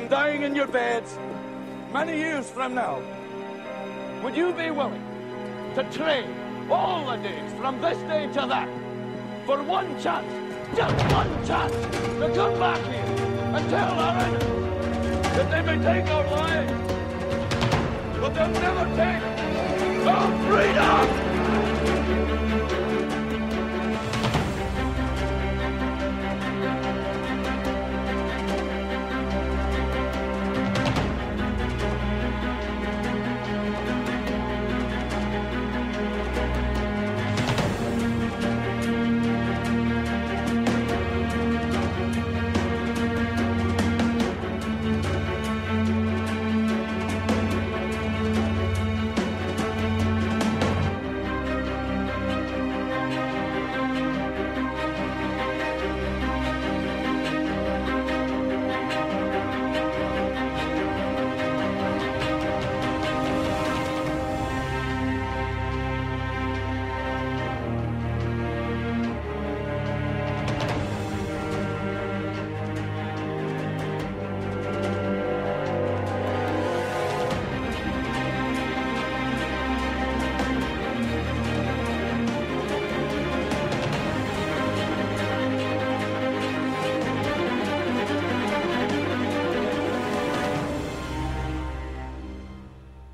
and dying in your beds many years from now, would you be willing to trade all the days from this day to that for one chance, just one chance, to come back here and tell our enemies that they may take our lives, but they'll never take our freedom?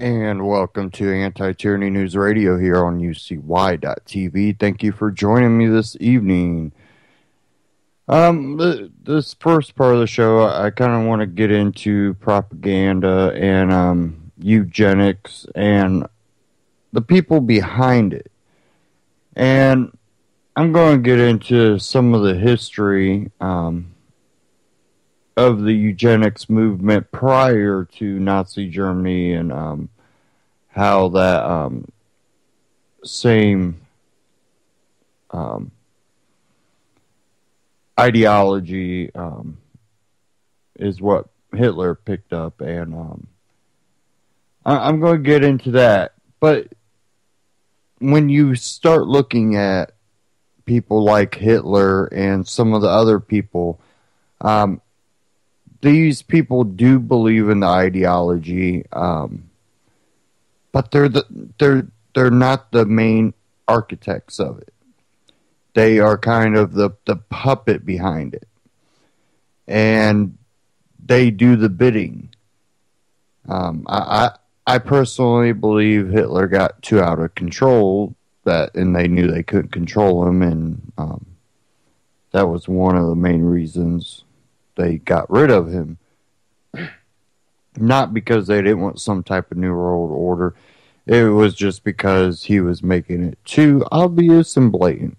And welcome to Anti-Tyranny News Radio here on UCY.tv. Thank you for joining me this evening. This first part of the show, I kind of want to get into propaganda and eugenics and the people behind it. And I'm going to get into some of the history of the eugenics movement prior to Nazi Germany and how that same ideology is what Hitler picked up, and I'm going to get into that. But when you start looking at people like Hitler and some of the other people, these people do believe in the ideology, but they're not the main architects of it. They are kind of the puppet behind it, and they do the bidding. I personally believe Hitler got too out of control, and they knew they couldn't control him, and that was one of the main reasons they got rid of him. Not because they didn't want some type of new world order. It was just because he was making it too obvious and blatant.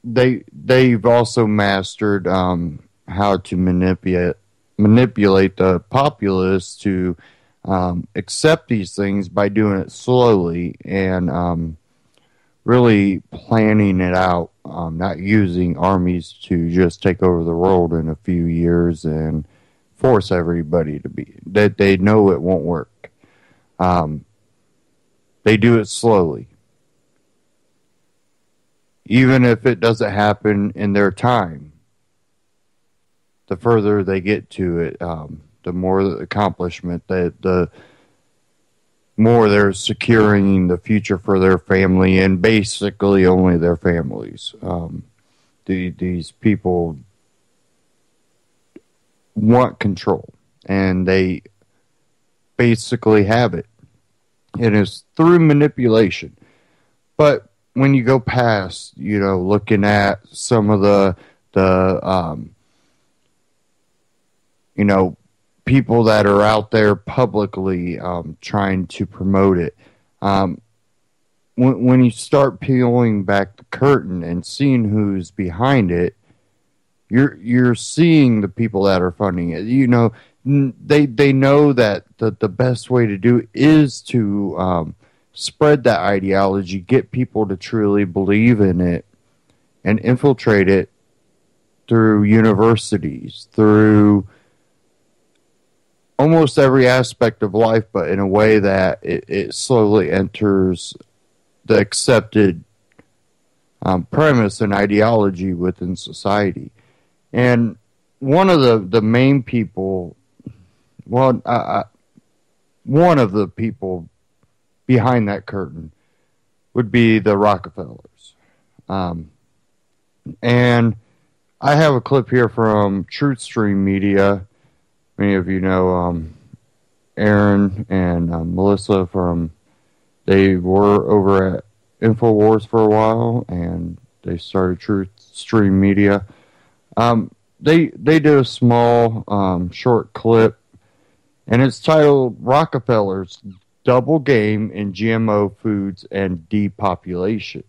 They've also mastered how to manipulate the populace to accept these things by doing it slowly and really planning it out, not using armies to just take over the world in a few years and force everybody to be, that they know it won't work. They do it slowly. Even if it doesn't happen in their time, the further they get to it, the more the accomplishment, the more they're securing the future for their family and basically only their families. These people want control, and they basically have it. It is through manipulation. But when you go past, looking at some of the people that are out there publicly trying to promote it, when you start peeling back the curtain and seeing who's behind it, you're seeing the people that are funding it. They know that the best way to do it is to spread that ideology, get people to truly believe in it, and infiltrate it through universities, through almost every aspect of life, but in a way that it slowly enters the accepted premise and ideology within society. And one of the main people, well, one of the people behind that curtain would be the Rockefellers. And I have a clip here from TruthStream Media. Many of you know Aaron and Melissa they were over at InfoWars for a while, and they started TruthStream Media. They did a small short clip, and it's titled Rockefeller's Double Game in GMO Foods and Depopulation.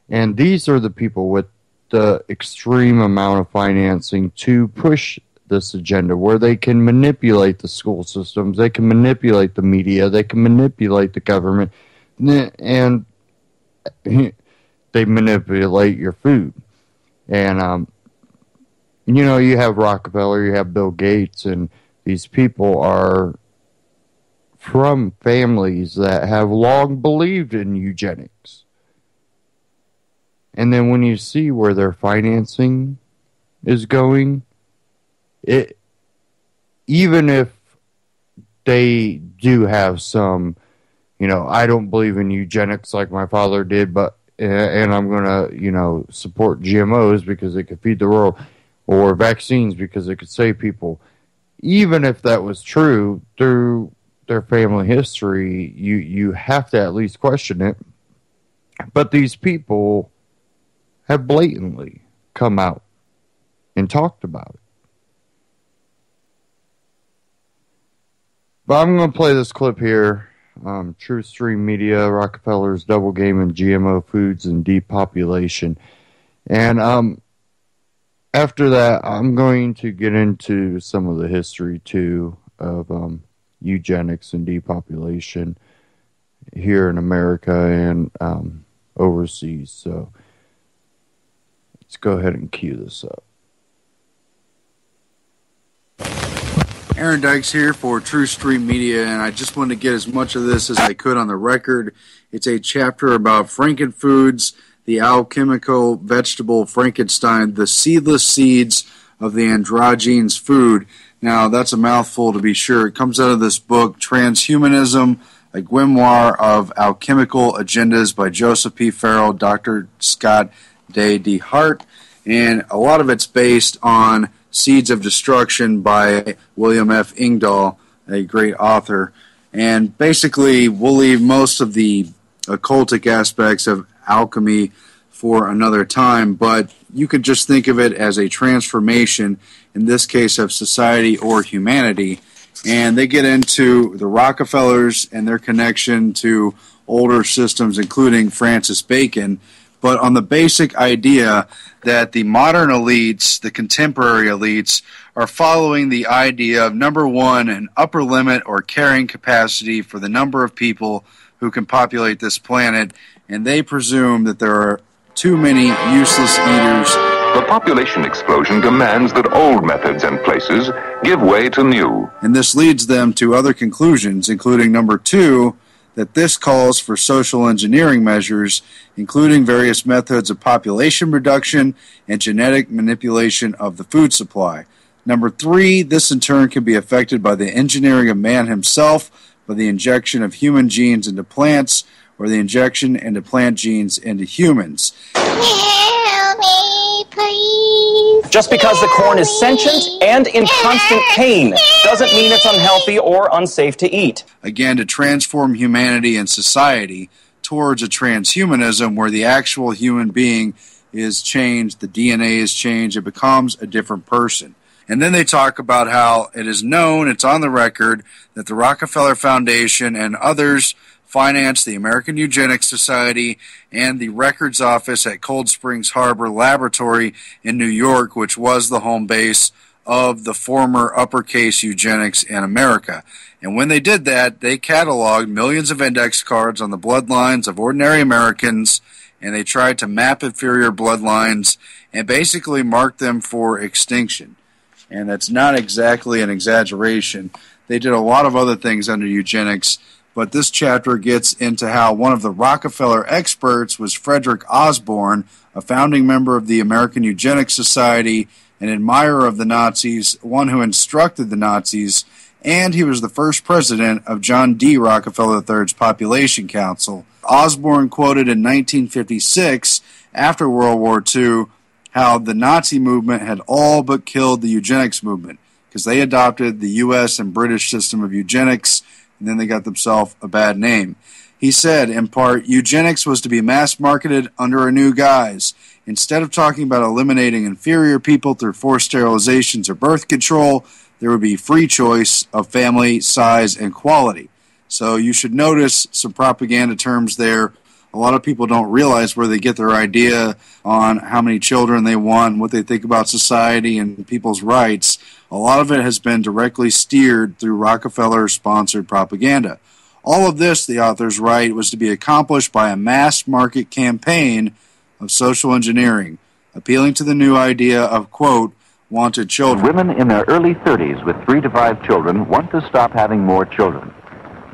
And these are the people with the extreme amount of financing to push this agenda, where they can manipulate the school systems, they can manipulate the media, they can manipulate the government, and they manipulate your food. And you have Rockefeller, you have Bill Gates, and these people are from families that have long believed in eugenics. And then when you see where their financing is going, even if they do have some, I don't believe in eugenics like my father did, and I'm going to, support GMOs because they could feed the world, or vaccines because they could save people. Even if that was true through their family history, you have to at least question it. But these people have blatantly come out and talked about it. But I'm going to play this clip here. TruthStream Media, Rockefeller's Double Game in GMO Foods and Depopulation. And after that, I'm going to get into some of the history, too, of eugenics and depopulation here in America and overseas. So let's go ahead and cue this up. Aaron Dykes here for TruthStream Media, and I just wanted to get as much of this as I could on the record. It's a chapter about Frankenfoods, the alchemical vegetable Frankenstein, the seedless seeds of the androgenes food. Now, that's a mouthful to be sure. It comes out of this book, Transhumanism, a grimoire of alchemical agendas by Joseph P. Farrell, Dr. Scott Day DeHart, and a lot of it's based on Seeds of Destruction by William F. Engdahl, a great author. And basically, we'll leave most of the occultic aspects of alchemy for another time, but you could just think of it as a transformation, in this case of society or humanity. And they get into the Rockefellers and their connection to older systems, including Francis Bacon, but on the basic idea that the modern elites, the contemporary elites, are following the idea of, number one, an upper limit or carrying capacity for the number of people who can populate this planet, and they presume that there are too many useless eaters. The population explosion demands that old methods and places give way to new. And this leads them to other conclusions, including number two, that this calls for social engineering measures, including various methods of population reduction and genetic manipulation of the food supply. Number three, this in turn can be affected by the engineering of man himself, by the injection of human genes into plants, or the injection into plant genes into humans. Help me, please. Just because the corn is sentient and in constant pain doesn't mean it's unhealthy or unsafe to eat. Again, to transform humanity and society towards a transhumanism where the actual human being is changed, the DNA is changed, it becomes a different person. And then they talk about how it is known, it's on the record, that the Rockefeller Foundation and others finance the American Eugenics Society and the records office at Cold Springs Harbor Laboratory in New York, which was the home base of the former uppercase eugenics in America. And when they did that, they cataloged millions of index cards on the bloodlines of ordinary Americans, and they tried to map inferior bloodlines and basically mark them for extinction. And that's not exactly an exaggeration. They did a lot of other things under eugenics, but this chapter gets into how one of the Rockefeller experts was Frederick Osborne, a founding member of the American Eugenics Society an admirer of the Nazis, one who instructed the Nazis, and he was the first president of John D. Rockefeller III's Population Council. Osborne quoted in 1956, after World War II, how the Nazi movement had all but killed the eugenics movement because they adopted the U.S. and British system of eugenics, and then they got themselves a bad name. He said, in part, eugenics was to be mass-marketed under a new guise. Instead of talking about eliminating inferior people through forced sterilizations or birth control, there would be free choice of family, size, and quality. So you should notice some propaganda terms there. A lot of people don't realize where they get their idea on how many children they want, what they think about society and people's rights. A lot of it has been directly steered through Rockefeller-sponsored propaganda. All of this, the authors write, was to be accomplished by a mass market campaign of social engineering, appealing to the new idea of, quote, wanted children. Women in their early 30s with 3 to 5 children want to stop having more children.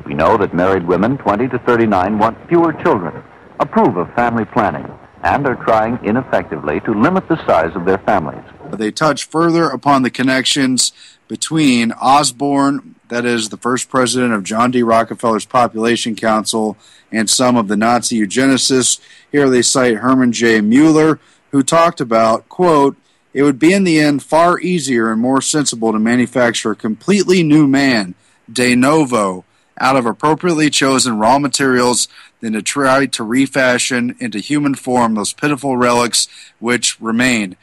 We know that married women 20 to 39 want fewer children, approve of family planning, and are trying ineffectively to limit the size of their families. They touch further upon the connections between Osborne, that is the first president of John D. Rockefeller's Population Council, and some of the Nazi eugenicists. Here they cite Herman J. Mueller, who talked about, quote, it would be in the end far easier and more sensible to manufacture a completely new man, de novo, out of appropriately chosen raw materials than to try to refashion into human form those pitiful relics which remain.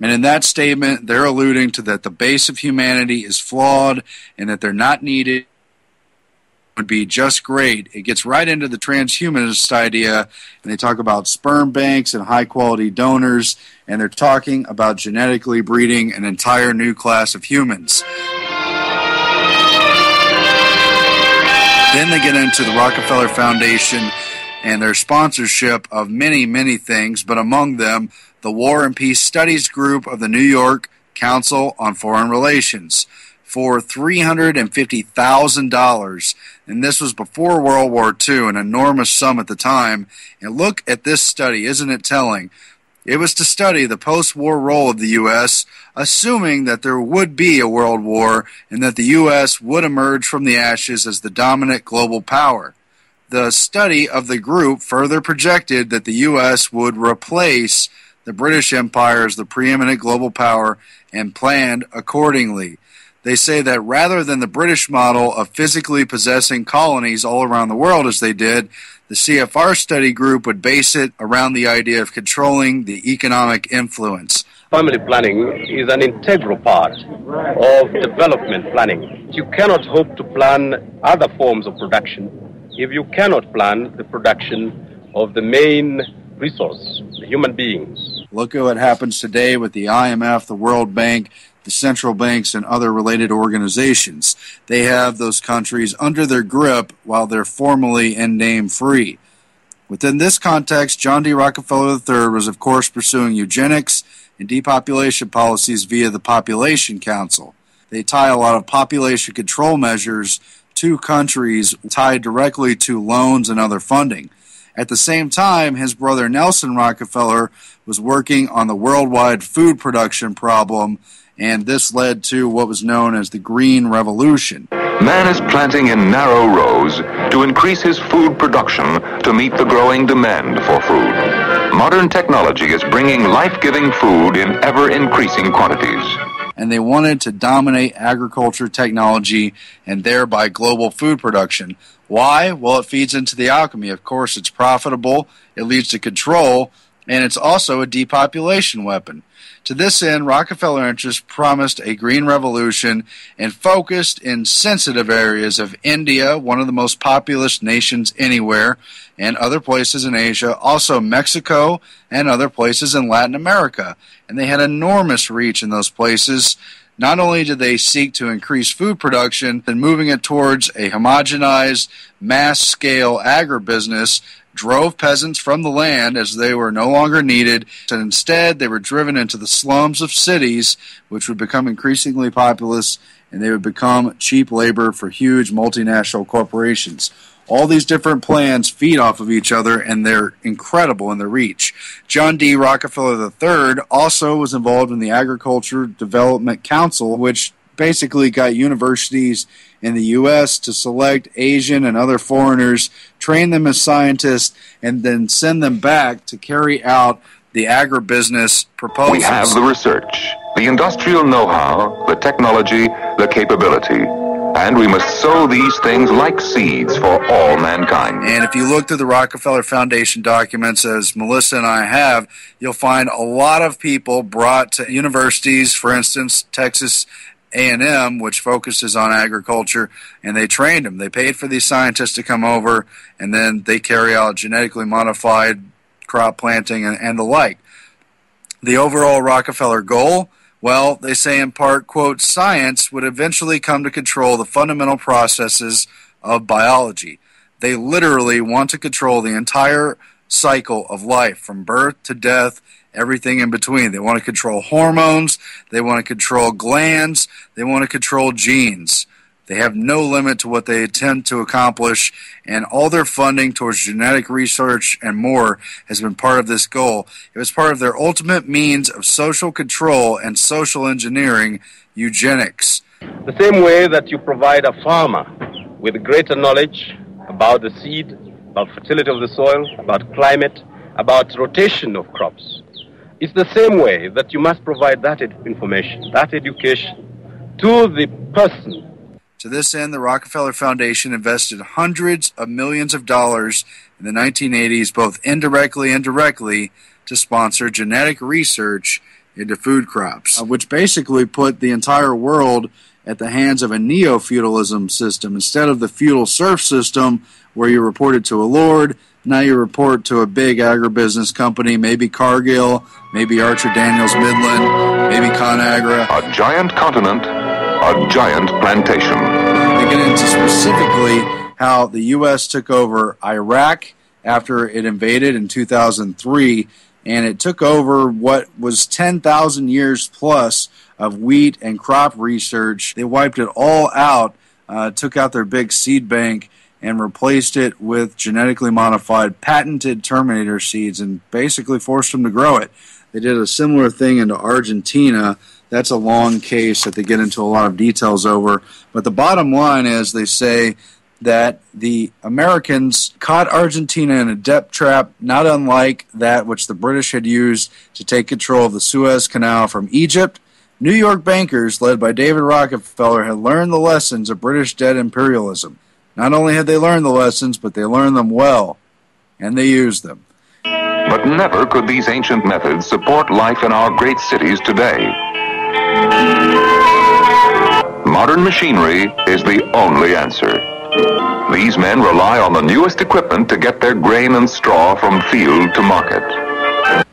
And in that statement, they're alluding to that the base of humanity is flawed and that they're not needed. Would be just great. It gets right into the transhumanist idea, and they talk about sperm banks and high-quality donors, and they're talking about genetically breeding an entire new class of humans. Then they get into the Rockefeller Foundation and their sponsorship of many, many things, but among them, the War and Peace Studies Group of the New York Council on Foreign Relations for $350,000. And this was before World War II, an enormous sum at the time. And look at this study, isn't it telling? It was to study the post-war role of the U.S., assuming that there would be a world war and that the U.S. would emerge from the ashes as the dominant global power. The study of the group further projected that the U.S. would replace the British Empire as the preeminent global power and planned accordingly. They say that rather than the British model of physically possessing colonies all around the world as they did, the CFR study group would base it around the idea of controlling the economic influence. Family planning is an integral part of development planning. You cannot hope to plan other forms of production if you cannot plan the production of the main resource, the human beings. Look at what happens today with the IMF, the World Bank, the central banks, and other related organizations. They have those countries under their grip while they're formally and name free. Within this context, John D. Rockefeller III was, of course, pursuing eugenics and depopulation policies via the Population Council. They tie a lot of population control measures to countries tied directly to loans and other funding. At the same time, his brother Nelson Rockefeller was working on the worldwide food production problem, and this led to what was known as the Green Revolution. Man is planting in narrow rows to increase his food production to meet the growing demand for food. Modern technology is bringing life-giving food in ever-increasing quantities. And they wanted to dominate agriculture technology and thereby global food production. Why? Well, it feeds into the alchemy. Of course, it's profitable, it leads to control, and it's also a depopulation weapon. To this end, Rockefeller interests promised a green revolution and focused in sensitive areas of India, one of the most populous nations anywhere, and other places in Asia, also Mexico and other places in Latin America. And they had enormous reach in those places. Not only did they seek to increase food production, but moving it towards a homogenized, mass-scale agribusiness drove peasants from the land as they were no longer needed, and instead they were driven into the slums of cities, which would become increasingly populous, and they would become cheap labor for huge multinational corporations. All these different plans feed off of each other, and they're incredible in their reach. John D. Rockefeller III also was involved in the Agriculture Development Council, which basically got universities in the U.S. to select Asian and other foreigners, train them as scientists, and then send them back to carry out the agribusiness proposals. We have the research, the industrial know-how, the technology, the capability, and we must sow these things like seeds for all mankind. And if you look through the Rockefeller Foundation documents, as Melissa and I have, you'll find a lot of people brought to universities, for instance, Texas A&M, which focuses on agriculture, and they trained them. They paid for these scientists to come over, and then they carry out genetically modified crop planting and the like. The overall Rockefeller goal, well, they say in part, quote, science would eventually come to control the fundamental processes of biology. They literally want to control the entire cycle of life, from birth to death, everything in between. They want to control hormones, they want to control glands, they want to control genes. They have no limit to what they attempt to accomplish, and all their funding towards genetic research and more has been part of this goal. It was part of their ultimate means of social control and social engineering, eugenics. The same way that you provide a farmer with greater knowledge about the seed, about fertility of the soil, about climate, about rotation of crops, it's the same way that you must provide that information, that education, to the person. To this end, the Rockefeller Foundation invested hundreds of millions of dollars in the 1980s, both indirectly and directly, to sponsor genetic research into food crops, which basically put the entire world at the hands of a neo-feudalism system. Instead of the feudal serf system where you reported to a lord, now you report to a big agribusiness company, maybe Cargill, maybe Archer Daniels Midland, maybe ConAgra. A giant continent, a giant plantation. To get into specifically how the U.S. took over Iraq after it invaded in 2003, and it took over what was 10,000 years plus of wheat and crop research. They wiped it all out, took out their big seed bank, and replaced it with genetically modified, patented Terminator seeds, and basically forced them to grow it. They did a similar thing into Argentina. That's a long case that they get into a lot of details over. But the bottom line is they say that the Americans caught Argentina in a debt trap not unlike that which the British had used to take control of the Suez Canal from Egypt. New York bankers, led by David Rockefeller, had learned the lessons of British debt imperialism. Not only had they learned the lessons, but they learned them well, and they used them. But never could these ancient methods support life in our great cities today. Modern machinery is the only answer. These men rely on the newest equipment to get their grain and straw from field to market.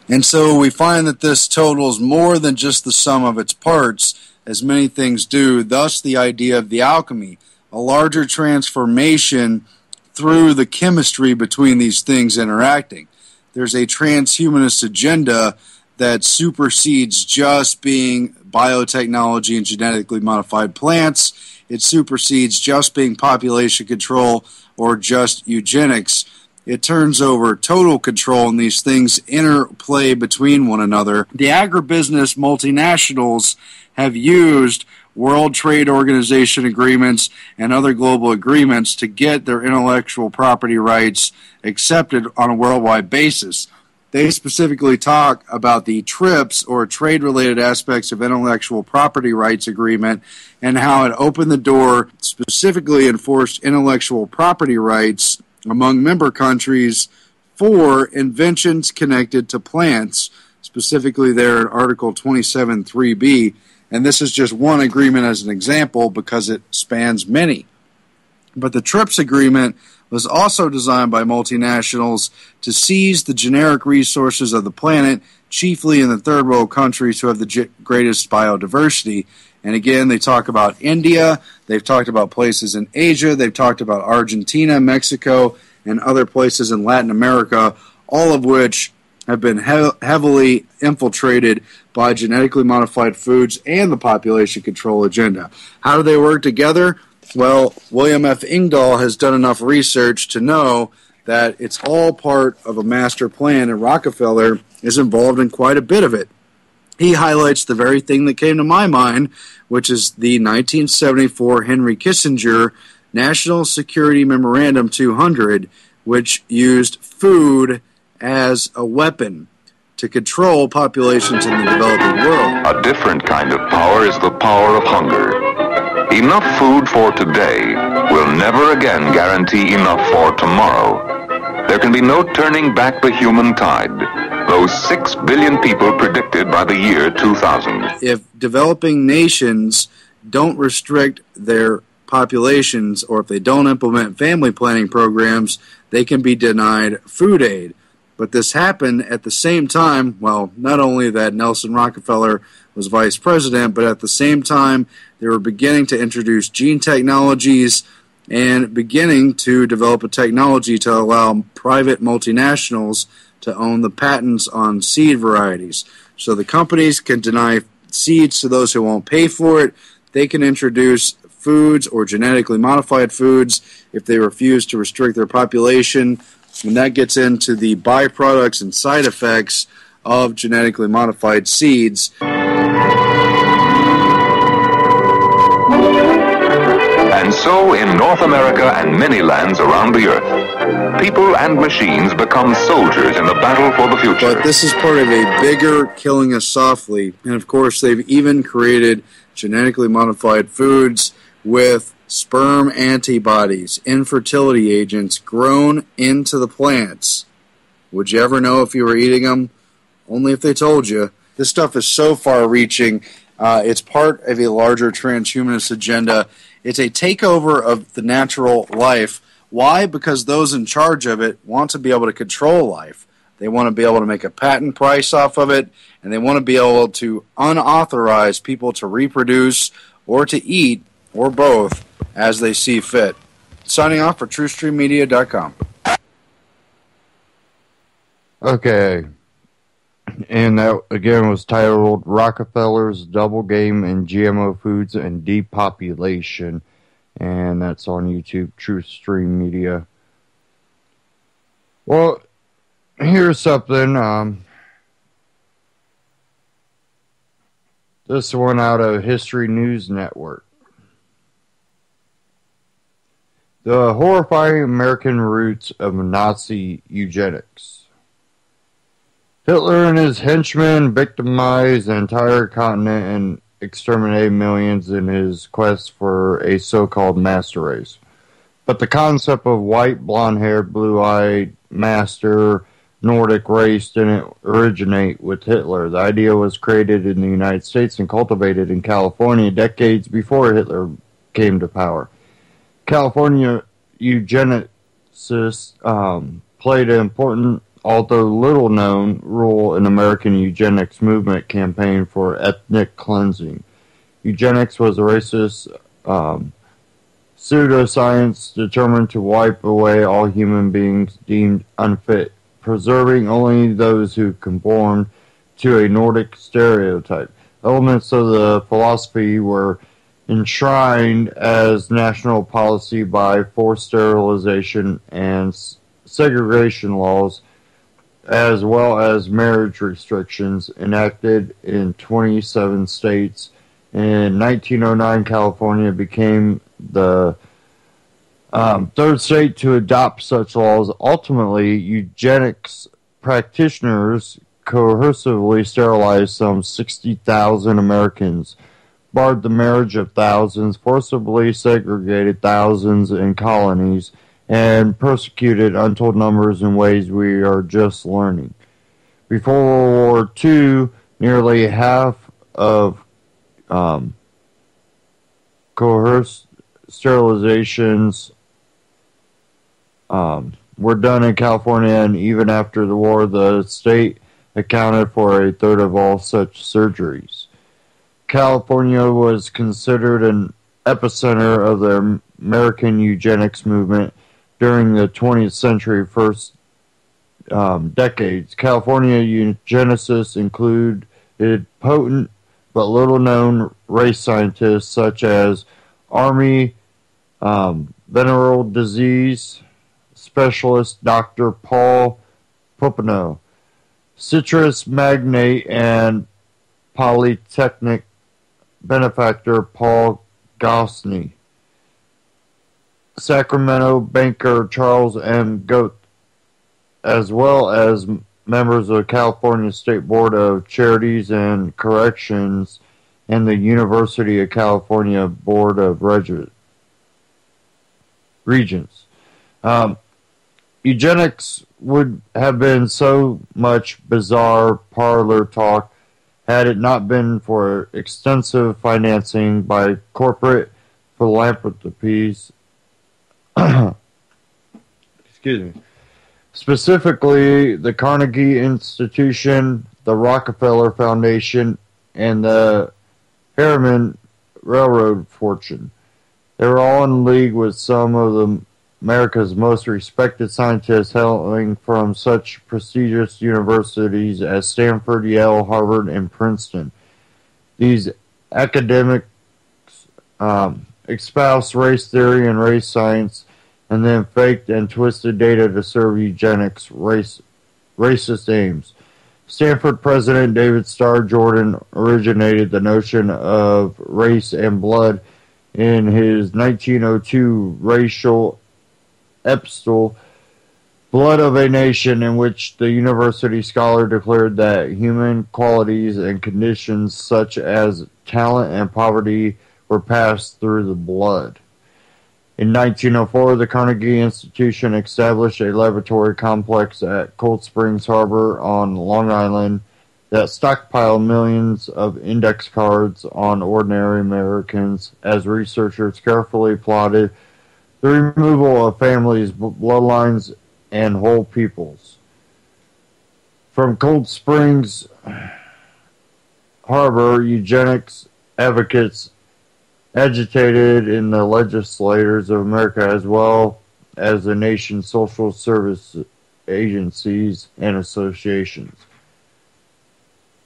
And so we find that this totals more than just the sum of its parts, as many things do, thus the idea of the alchemy, a larger transformation through the chemistry between these things interacting. There's a transhumanist agenda that supersedes just being biotechnology and genetically modified plants. It supersedes just being population control or just eugenics. It turns over total control, and these things interplay between one another. The agribusiness multinationals have used World Trade Organization agreements and other global agreements to get their intellectual property rights accepted on a worldwide basis. They specifically talk about the TRIPS, or trade-related aspects of intellectual property rights agreement, and how it opened the door, specifically enforced intellectual property rights among member countries for inventions connected to plants, specifically there in Article 27.3b. And this is just one agreement as an example because it spans many. But the TRIPS agreement was also designed by multinationals to seize the generic resources of the planet, chiefly in the third world countries who have the greatest biodiversity. And again, they talk about India, they've talked about places in Asia, they've talked about Argentina, Mexico, and other places in Latin America, all of which have been heavily infiltrated by genetically modified foods and the population control agenda. How do they work together? Well, William F. Engdahl has done enough research to know that it's all part of a master plan, and Rockefeller is involved in quite a bit of it. He highlights the very thing that came to my mind, which is the 1974 Henry Kissinger National Security Memorandum 200, which used food as a weapon to control populations in the developing world. A different kind of power is the power of hunger. Enough food for today will never again guarantee enough for tomorrow. There can be no turning back the human tide. Those 6 billion people predicted by the year 2000. If developing nations don't restrict their populations, or if they don't implement family planning programs, they can be denied food aid. But this happened at the same time, well, not only that Nelson Rockefeller was vice president, but at the same time they were beginning to introduce gene technologies and beginning to develop a technology to allow private multinationals to own the patents on seed varieties. So the companies can deny seeds to those who won't pay for it. They can introduce foods or genetically modified foods if they refuse to restrict their population. And that gets into the byproducts and side effects of genetically modified seeds. And so, in North America and many lands around the earth, people and machines become soldiers in the battle for the future. But this is part of a bigger killing us softly. And of course, they've even created genetically modified foods with sperm antibodies, infertility agents grown into the plants. Would you ever know if you were eating them? Only if they told you. This stuff is so far-reaching. It's part of a larger transhumanist agenda. It's a takeover of the natural life. Why? Because those in charge of it want to be able to control life. They want to be able to make a patent price off of it, and they want to be able to unauthorize people to reproduce or to eat, or both, as they see fit. Signing off for TrueStreamMedia.com. Okay. And that, again, was titled Rockefeller's Double Game in GMO Foods and Depopulation. And that's on YouTube, TrueStream Media. Well, here's something. This one out of History News Network. The horrifying American roots of Nazi eugenics. Hitler and his henchmen victimized the entire continent and exterminated millions in his quest for a so-called master race. But the concept of white, blonde-haired, blue-eyed, master Nordic race didn't originate with Hitler. The idea was created in the United States and cultivated in California decades before Hitler came to power. California eugenicists played an important, although little-known, role in American eugenics movement campaign for ethnic cleansing. Eugenics was a racist pseudoscience determined to wipe away all human beings deemed unfit, preserving only those who conformed to a Nordic stereotype. Elements of the philosophy were enshrined as national policy by forced sterilization and segregation laws, as well as marriage restrictions enacted in 27 states. In 1909, California became the third state to adopt such laws. Ultimately, eugenics practitioners coercively sterilized some 60,000 Americans, barred the marriage of thousands, forcibly segregated thousands in colonies, and persecuted untold numbers in ways we are just learning. Before World War II, nearly half of coerced sterilizations were done in California, and even after the war, the state accounted for a third of all such surgeries. California was considered an epicenter of the American eugenics movement, during the 20th century first decades. California eugenicists included potent but little-known race scientists such as Army venereal disease specialist Dr. Paul Popenoe, citrus magnate and Polytechnic benefactor Paul Gosney, Sacramento banker Charles M. Goethe, as well as members of the California State Board of Charities and Corrections and the University of California Board of Regents. Eugenics would have been so much bizarre parlor talk had it not been for extensive financing by corporate philanthropies. Excuse me. Specifically, the Carnegie Institution, the Rockefeller Foundation, and the Harriman Railroad fortune. They were all in league with some of America's most respected scientists hailing from such prestigious universities as Stanford, Yale, Harvard, and Princeton. These academics espoused race theory and race science, and then faked and twisted data to serve eugenics' racist aims. Stanford President David Starr Jordan originated the notion of race and blood in his 1902 racial epistle, Blood of a Nation, in which the university scholar declared that human qualities and conditions such as talent and poverty were passed through the blood. In 1904, the Carnegie Institution established a laboratory complex at Cold Springs Harbor on Long Island that stockpiled millions of index cards on ordinary Americans as researchers carefully plotted the removal of families, bloodlines, and whole peoples. From Cold Springs Harbor, eugenics advocates agitated in the legislators of America as well as the nation's social service agencies and associations.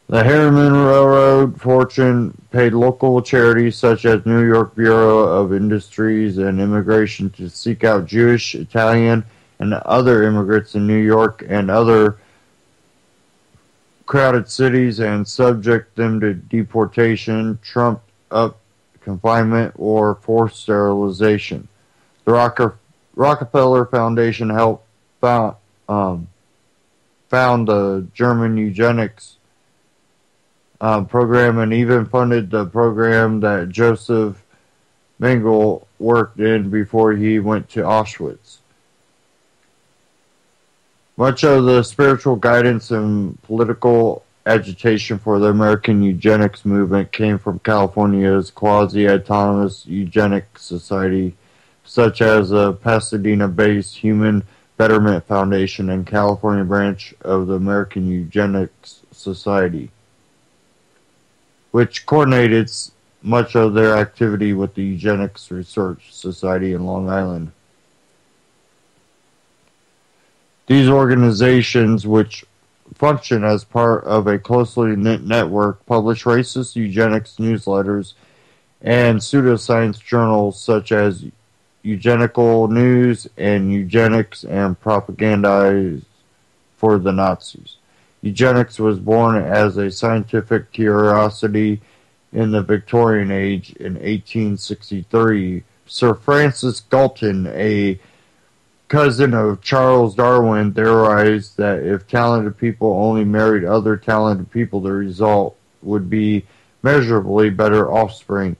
The Harriman Railroad fortune paid local charities such as New York Bureau of Industries and Immigration to seek out Jewish, Italian, and other immigrants in New York and other crowded cities and subject them to deportation, trumped up confinement, or forced sterilization. The Rockefeller Foundation helped found the German eugenics program and even funded the program that Joseph Mengele worked in before he went to Auschwitz. Much of the spiritual guidance and political agitation for the American eugenics movement came from California's quasi-autonomous eugenics society, such as the Pasadena-based Human Betterment Foundation and California branch of the American Eugenics Society, which coordinated much of their activity with the Eugenics Research Society in Long Island. These organizations, which function as part of a closely knit network, publish racist eugenics newsletters and pseudoscience journals such as Eugenical News and Eugenics and Propagandize for the Nazis. Eugenics was born as a scientific curiosity in the Victorian age in 1863. Sir Francis Galton, a cousin of Charles Darwin, theorized that if talented people only married other talented people, the result would be measurably better offspring.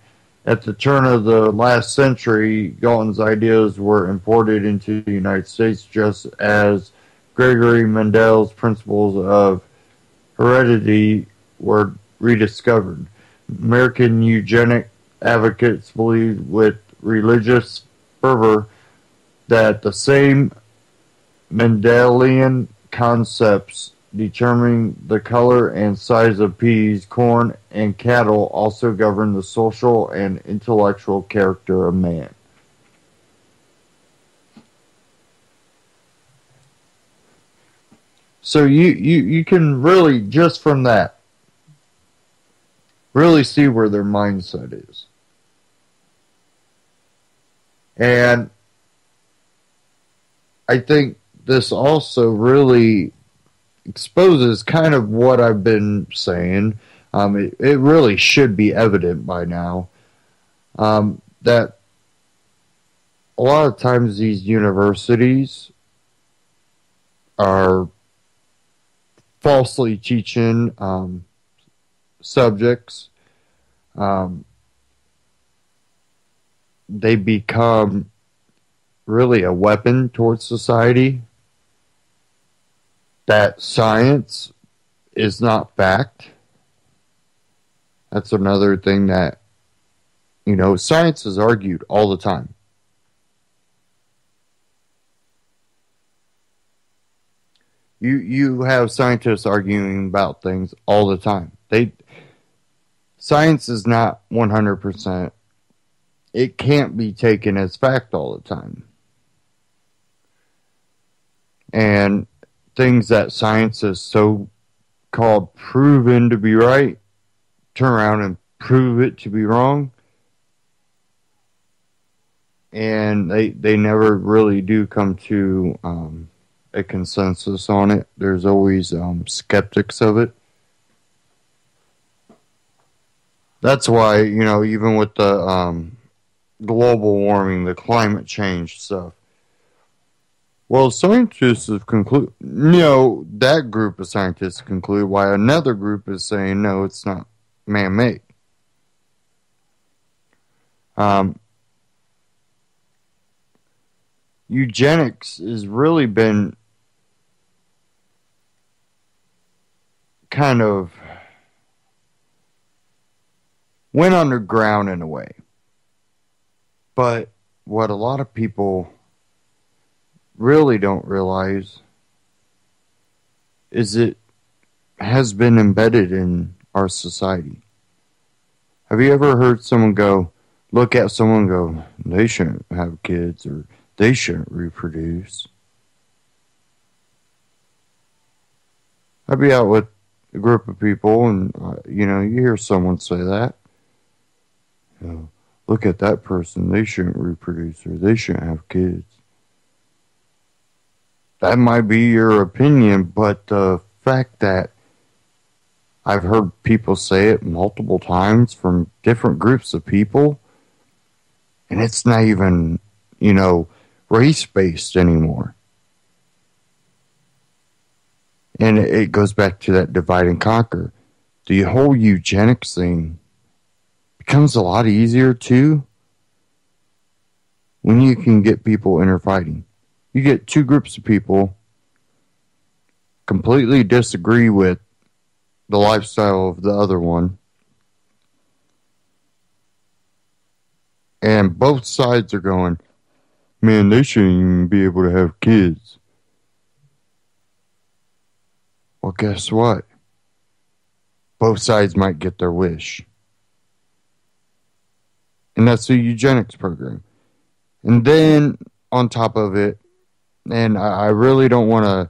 At the turn of the last century, Galton's ideas were imported into the United States just as Gregory Mendel's principles of heredity were rediscovered. American eugenic advocates believed with religious fervor that the same Mendelian concepts determining the color and size of peas, corn, and cattle also govern the social and intellectual character of man. So you can really, just from that, really see where their mindset is. And I think this also really exposes kind of what I've been saying. It really should be evident by now that a lot of times these universities are falsely teaching subjects. They become really a weapon towards society. That science is not fact. That's another thing that, science is argued all the time. You have scientists arguing about things all the time. Science is not 100%. It can't be taken as fact all the time. And things that science is so-called proven to be right, turn around and prove it to be wrong. And they never really do come to a consensus on it. There's always skeptics of it. That's why, even with the global warming, the climate change stuff, well, scientists have concluded, that group of scientists conclude, why another group is saying, no, it's not man-made. Eugenics has really been kind of went underground in a way. But what a lot of people really don't realize is it has been embedded in our society. Have you ever heard someone look at someone and go, they shouldn't have kids, or they shouldn't reproduce? I'd be out with a group of people and, you hear someone say that. Look at that person, they shouldn't reproduce, or they shouldn't have kids. That might be your opinion, but the fact that I've heard people say it multiple times from different groups of people, and it's not even, race-based anymore. And it goes back to that divide and conquer. The whole eugenics thing becomes a lot easier, too, when you can get people interfighting. You get two groups of people completely disagree with the lifestyle of the other one, and both sides are going, man, they shouldn't even be able to have kids. Well, guess what? Both sides might get their wish. And that's the eugenics program. And then, on top of it, and I really don't want to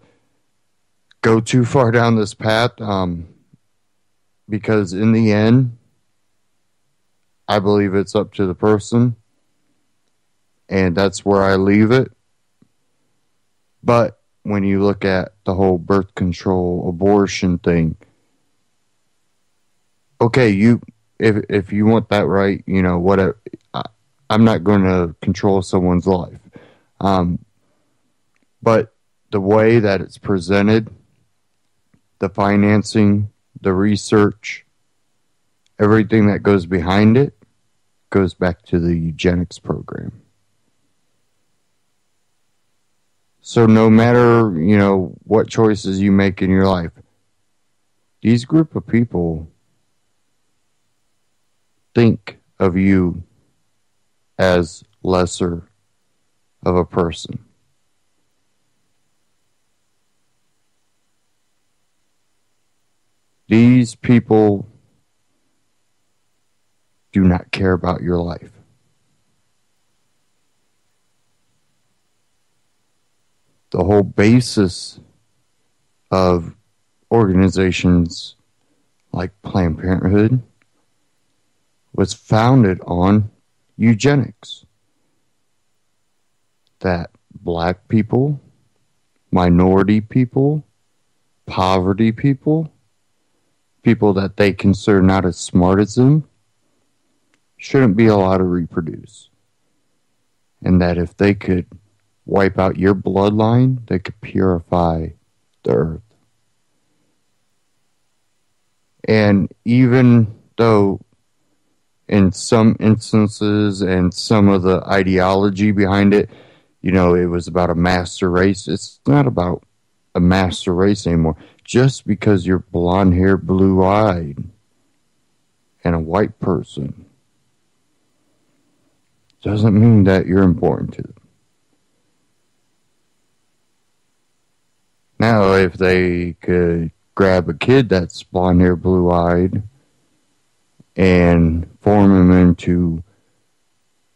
go too far down this path, because in the end, I believe it's up to the person, and that's where I leave it. But when you look at the whole birth control, abortion thing, okay, if you want that right, whatever. I'm not going to control someone's life. But the way that it's presented, the financing, the research, everything that goes behind it, goes back to the eugenics program. So no matter, what choices you make in your life, these group of people think of you as lesser of a person. These people do not care about your life. The whole basis of organizations like Planned Parenthood was founded on eugenics. That black people, minority people, poverty people, people that they consider not as smart as them, shouldn't be allowed to reproduce. And that if they could wipe out your bloodline, they could purify the earth. And even though in some instances and some of the ideology behind it, it was about a master race, it's not about a master race anymore. Just because you're blonde haired, blue eyed, and a white person doesn't mean that you're important to them. Now, if they could grab a kid that's blonde haired, blue eyed, and form him into,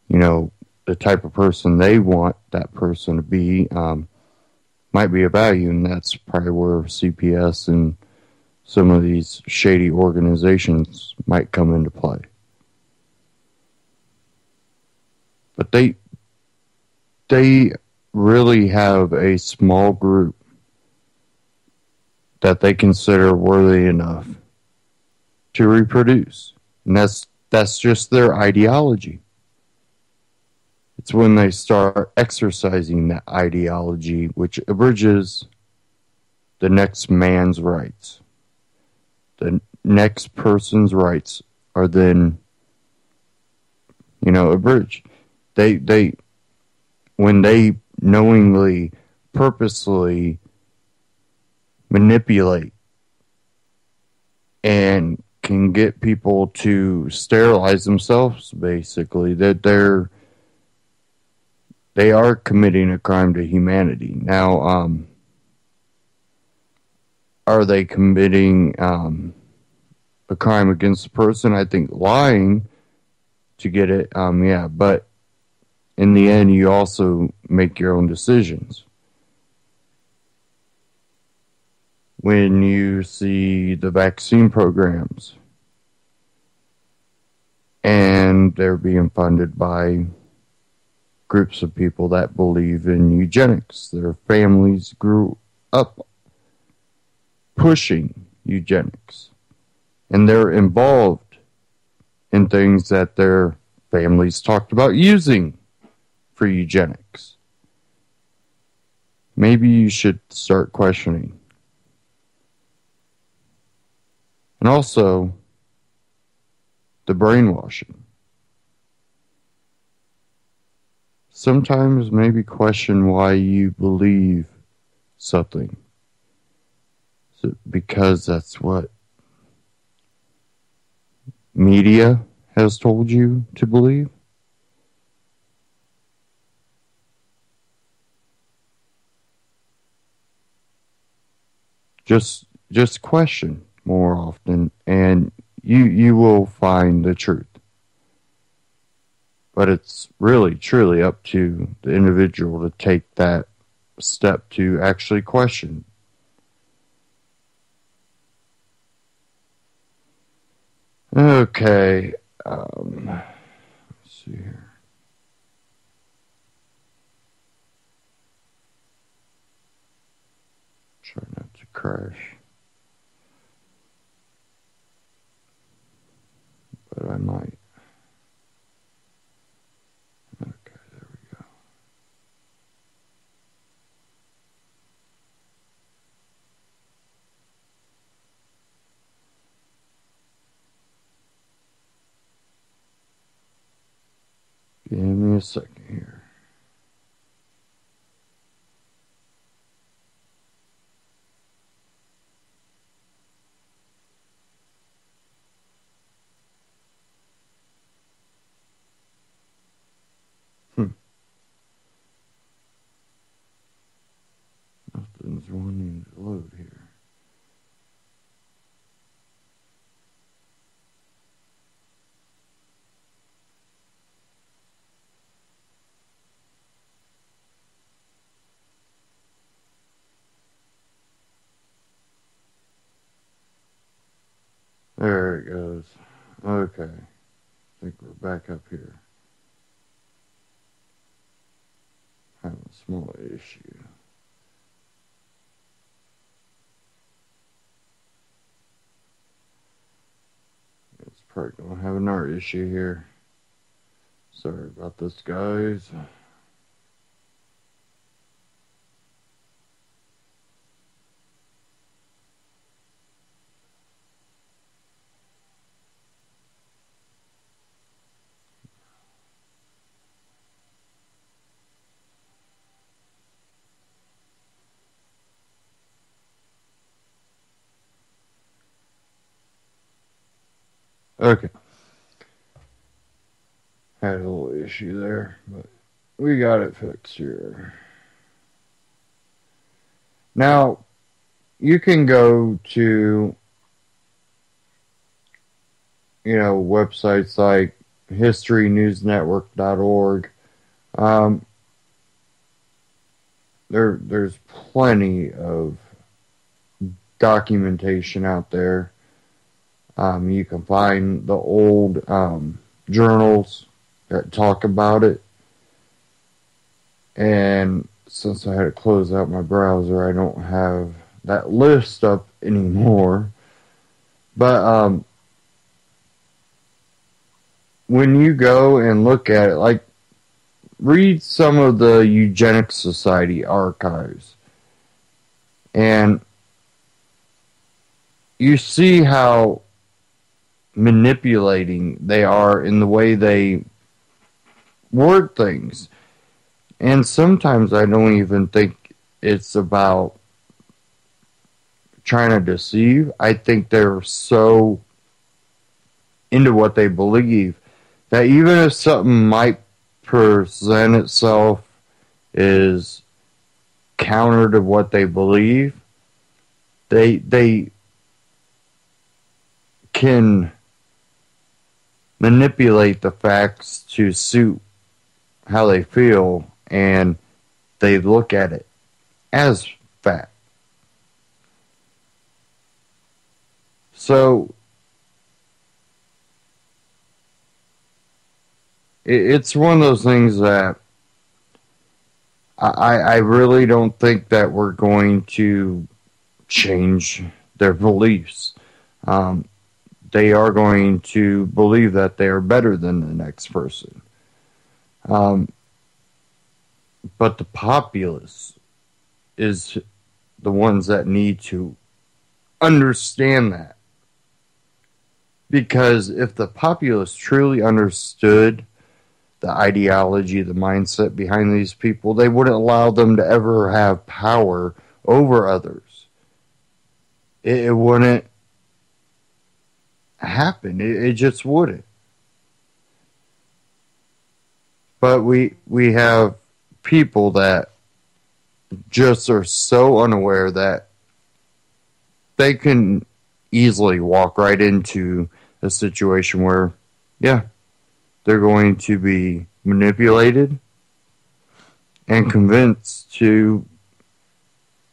the type of person they want that person to be, might be a value, and that's probably where CPS and some of these shady organizations might come into play. But they really have a small group that they consider worthy enough to reproduce. And that's just their ideology. It's when they start exercising that ideology, which abridges the next man's rights. The next person's rights are then, abridged. When they knowingly, purposely manipulate and can get people to sterilize themselves, basically, that they are committing a crime to humanity. Now, are they committing a crime against the person? I think lying to get it, yeah, but in the end, you also make your own decisions. When you see the vaccine programs and they're being funded by groups of people that believe in eugenics, their families grew up pushing eugenics, and they're involved in things that their families talked about using for eugenics. Maybe you should start questioning. And also, the brainwashing. Sometimes maybe question why you believe something. Is it because that's what media has told you to believe? Just question more often, and you will find the truth. But it's really, truly up to the individual to take that step to actually question. Okay, let's see here. Try not to crash. But I might. Okay, there we go. Give me a second here. Nothing's wanting to load here. There it goes. Okay. I think we're back up here. Having a small issue. It's probably going to have another issue here. Sorry about this, guys. Okay. Had a little issue there, but we got it fixed here. Now, you can go to, websites like historynewsnetwork.org. There's plenty of documentation out there. You can find the old journals that talk about it. And since I had to close out my browser, I don't have that list up anymore. But when you go and look at it, like, read some of the Eugenics Society archives. And you see how manipulating they are in the way they word things. And sometimes I don't even think it's about trying to deceive. I think they're so into what they believe that even if something might present itself as counter to what they believe, they can manipulate the facts to suit how they feel, and they look at it as fact. So it's one of those things that I really don't think that we're going to change their beliefs. They are going to believe that they are better than the next person. But the populace is the ones that need to understand that. Because if the populace truly understood the ideology, the mindset behind these people, they wouldn't allow them to ever have power over others. It wouldn't happen. It just wouldn't. But we have people that just are so unaware that they can easily walk right into a situation where, yeah, they're going to be manipulated and convinced to,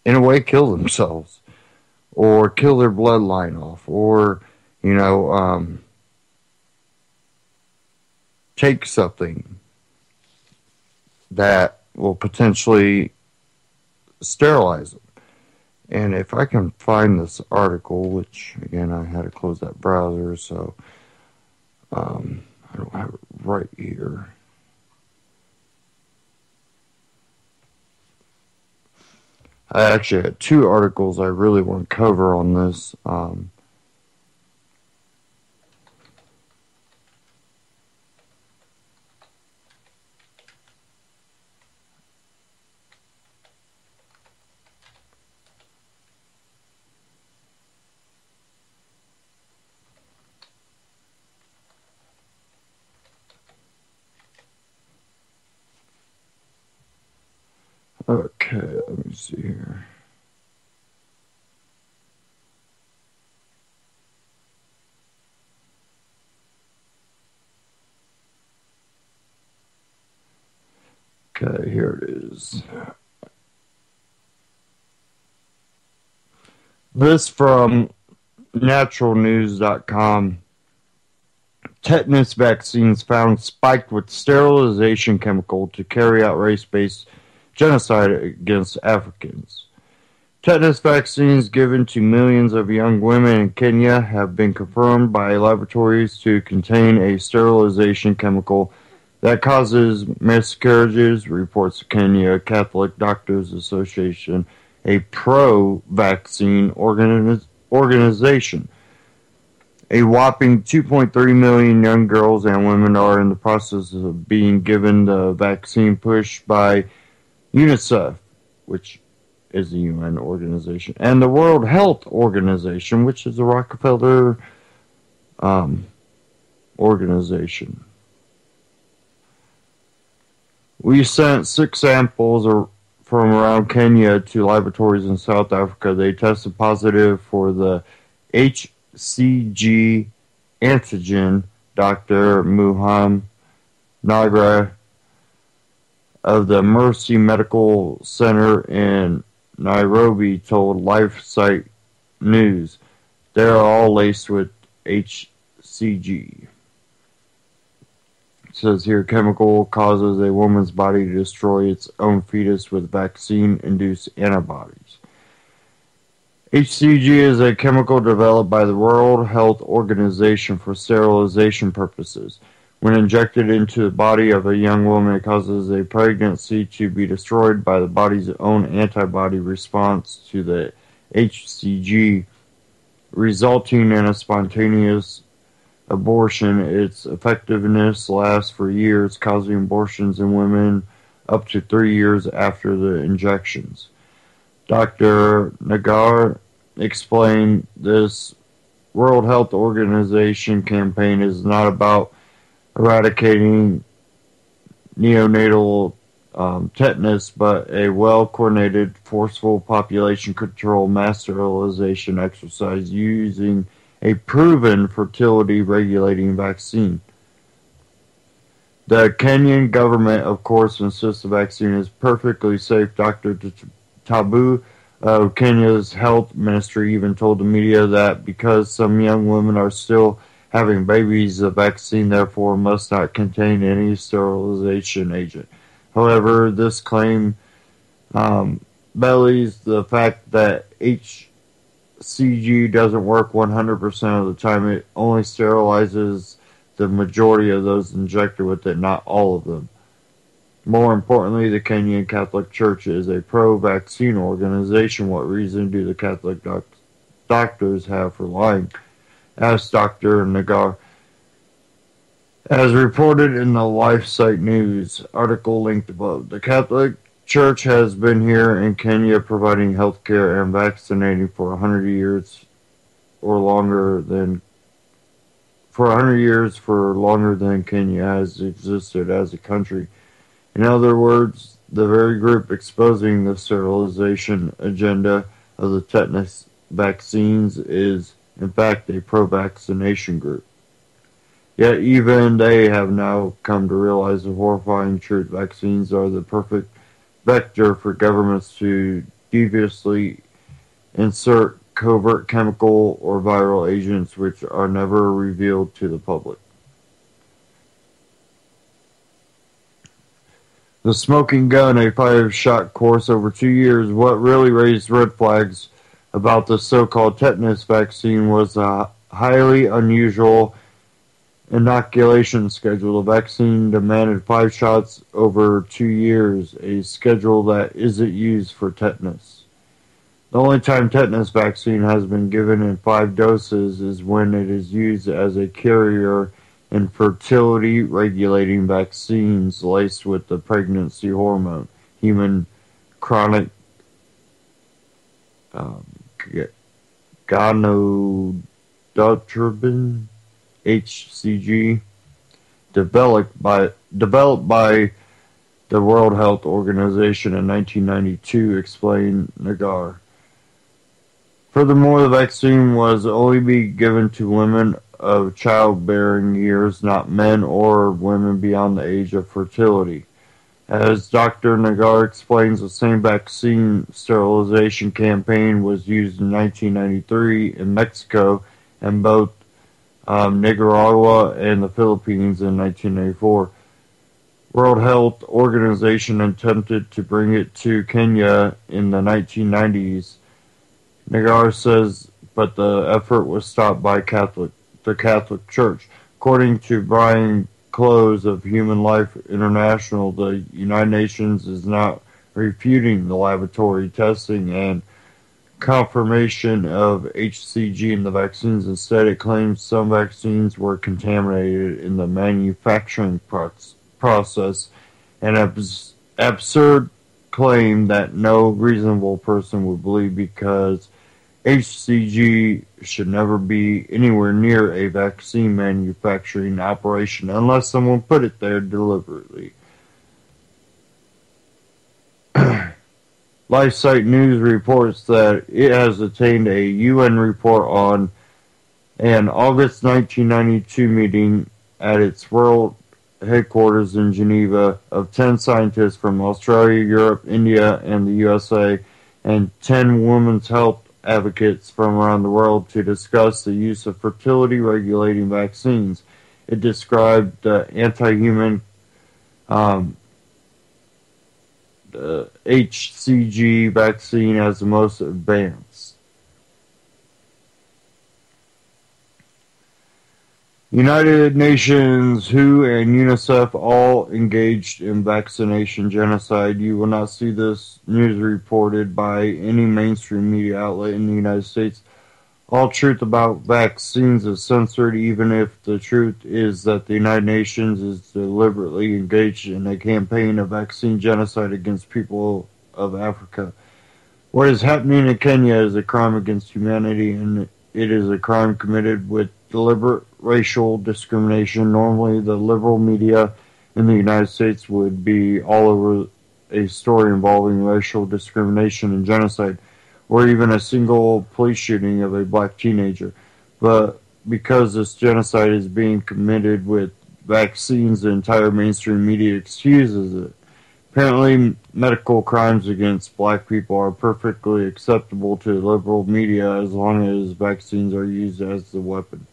in a way, kill themselves or kill their bloodline off, or, take something that will potentially sterilize them. And if I can find this article, which, again, I had to close that browser, so I don't have it right here. I actually had two articles I really want to cover on this. Okay, let me see here. Okay, here it is. This from naturalnews.com. Tetanus vaccines found spiked with sterilization chemical to carry out race-based genocide against Africans. Tetanus vaccines given to millions of young women in Kenya have been confirmed by laboratories to contain a sterilization chemical that causes miscarriages, reports Kenya Catholic Doctors Association, a pro-vaccine organization. A whopping 2.3 million young girls and women are in the process of being given the vaccine pushed by UNICEF, which is the UN organization, and the World Health Organization, which is the Rockefeller organization. We sent 6 samples from around Kenya to laboratories in South Africa. They tested positive for the HCG antigen. Dr. Muhammad Nagra of the Mercy Medical Center in Nairobi told LifeSite News. They are all laced with HCG. It says here, chemical causes a woman's body to destroy its own fetus with vaccine-induced antibodies. HCG is a chemical developed by the World Health Organization for sterilization purposes. When injected into the body of a young woman, it causes a pregnancy to be destroyed by the body's own antibody response to the HCG, resulting in a spontaneous abortion. Its effectiveness lasts for years, causing abortions in women up to 3 years after the injections. Dr. Nagar explained this World Health Organization campaign is not about eradicating neonatal tetanus, but a well-coordinated, forceful population control mass sterilization exercise using a proven fertility-regulating vaccine. The Kenyan government, of course, insists the vaccine is perfectly safe. Dr. Tabu of Kenya's health ministry even told the media that because some young women are still having babies, the vaccine therefore must not contain any sterilization agent. However, this claim belies the fact that HCG doesn't work 100% of the time. It only sterilizes the majority of those injected with it, not all of them. More importantly, the Kenyan Catholic Church is a pro-vaccine organization. What reason do the Catholic doctors have for lying? Asked Dr. Nagar. As reported in the LifeSite News article linked above, the Catholic Church has been here in Kenya providing health care and vaccinating for 100 years or longer than longer than Kenya has existed as a country. In other words, the very group exposing the sterilization agenda of the tetanus vaccines is, in fact, a pro-vaccination group. Yet even they have now come to realize the horrifying truth. Vaccines are the perfect vector for governments to deviously insert covert chemical or viral agents which are never revealed to the public. The smoking gun, a 5-shot course over 2 years. What really raised red flags about the so-called tetanus vaccine was a highly unusual inoculation schedule. The vaccine demanded 5 shots over 2 years, a schedule that isn't used for tetanus. The only time tetanus vaccine has been given in 5 doses is when it is used as a carrier in fertility-regulating vaccines laced with the pregnancy hormone, human chronic gonadotropin, HCG, developed by the World Health Organization in 1992, explained Nagar. Furthermore, the vaccine was only be given to women of childbearing years, not men or women beyond the age of fertility. As Dr. Nagar explains, the same vaccine sterilization campaign was used in 1993 in Mexico and both Nicaragua and the Philippines in 1994. World Health Organization attempted to bring it to Kenya in the 1990s. Nagar says, but the effort was stopped by the Catholic Church. According to Brian Close of Human Life International, the United Nations is not refuting the laboratory testing and confirmation of HCG in the vaccines. Instead, it claims some vaccines were contaminated in the manufacturing process, an absurd claim that no reasonable person would believe because HCG should never be anywhere near a vaccine manufacturing operation unless someone put it there deliberately. LifeSite News reports that it has attained a UN report on an August 1992 meeting at its world headquarters in Geneva of 10 scientists from Australia, Europe, India, and the USA, and 10 women's health advocates from around the world to discuss the use of fertility regulating vaccines. It described the anti-human HCG vaccine as the most advanced. United Nations, WHO, and UNICEF all engaged in vaccination genocide. You will not see this news reported by any mainstream media outlet in the United States. All truth about vaccines is censored, even if the truth is that the United Nations is deliberately engaged in a campaign of vaccine genocide against people of Africa. What is happening in Kenya is a crime against humanity, and it is a crime committed with deliberate racial discrimination. Normally, the liberal media in the United States would be all over a story involving racial discrimination and genocide, or even a single police shooting of a black teenager. But because this genocide is being committed with vaccines, the entire mainstream media excuses it. Apparently, medical crimes against black people are perfectly acceptable to the liberal media as long as vaccines are used as the weapon.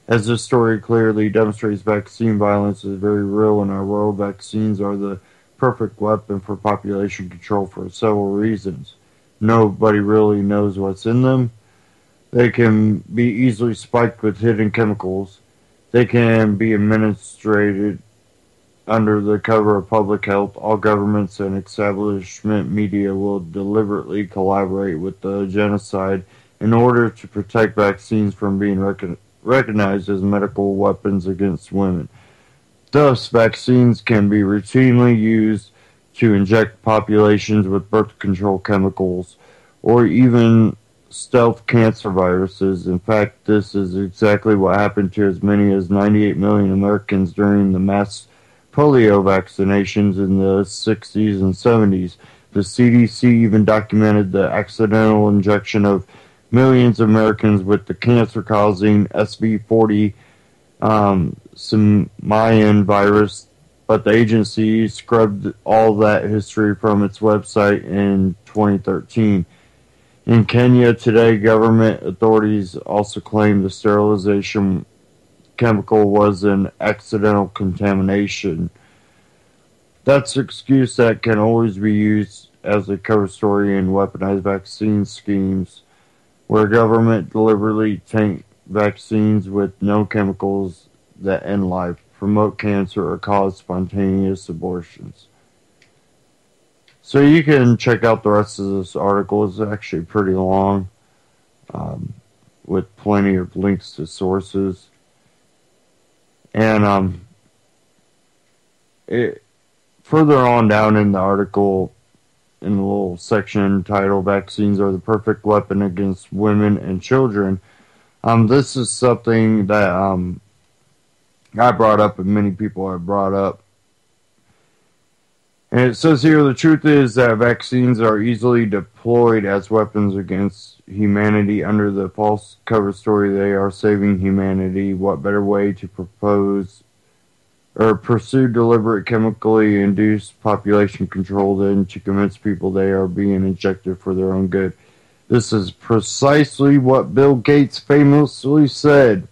As this story clearly demonstrates, vaccine violence is very real in our world. Vaccines are the perfect weapon for population control for several reasons. Nobody really knows what's in them. They can be easily spiked with hidden chemicals. They can be administered under the cover of public health. All governments and establishment media will deliberately collaborate with the genocide in order to protect vaccines from being recognized as medical weapons against women. Thus, vaccines can be routinely used to inject populations with birth control chemicals or even stealth cancer viruses. In fact, this is exactly what happened to as many as 98 million Americans during the mass polio vaccinations in the 60s and 70s. The CDC even documented the accidental injection of millions of Americans with the cancer-causing SV40 simian virus, but the agency scrubbed all that history from its website in 2013. In Kenya today, government authorities also claim the sterilization chemical was an accidental contamination. That's an excuse that can always be used as a cover story in weaponized vaccine schemes, where government deliberately taint vaccines with known chemicals that end life, promote cancer, or cause spontaneous abortions. So you can check out the rest of this article. It's actually pretty long, with plenty of links to sources. And further on down in the article, in the little section titled "Vaccines Are the Perfect Weapon Against Women and Children," this is something that I brought up and many people have brought up. And it says here, the truth is that vaccines are easily deployed as weapons against humanity. Under the false cover story, they are saving humanity. What better way to propose or pursue deliberate chemically induced population control then to convince people they are being injected for their own good. This is precisely what Bill Gates famously said.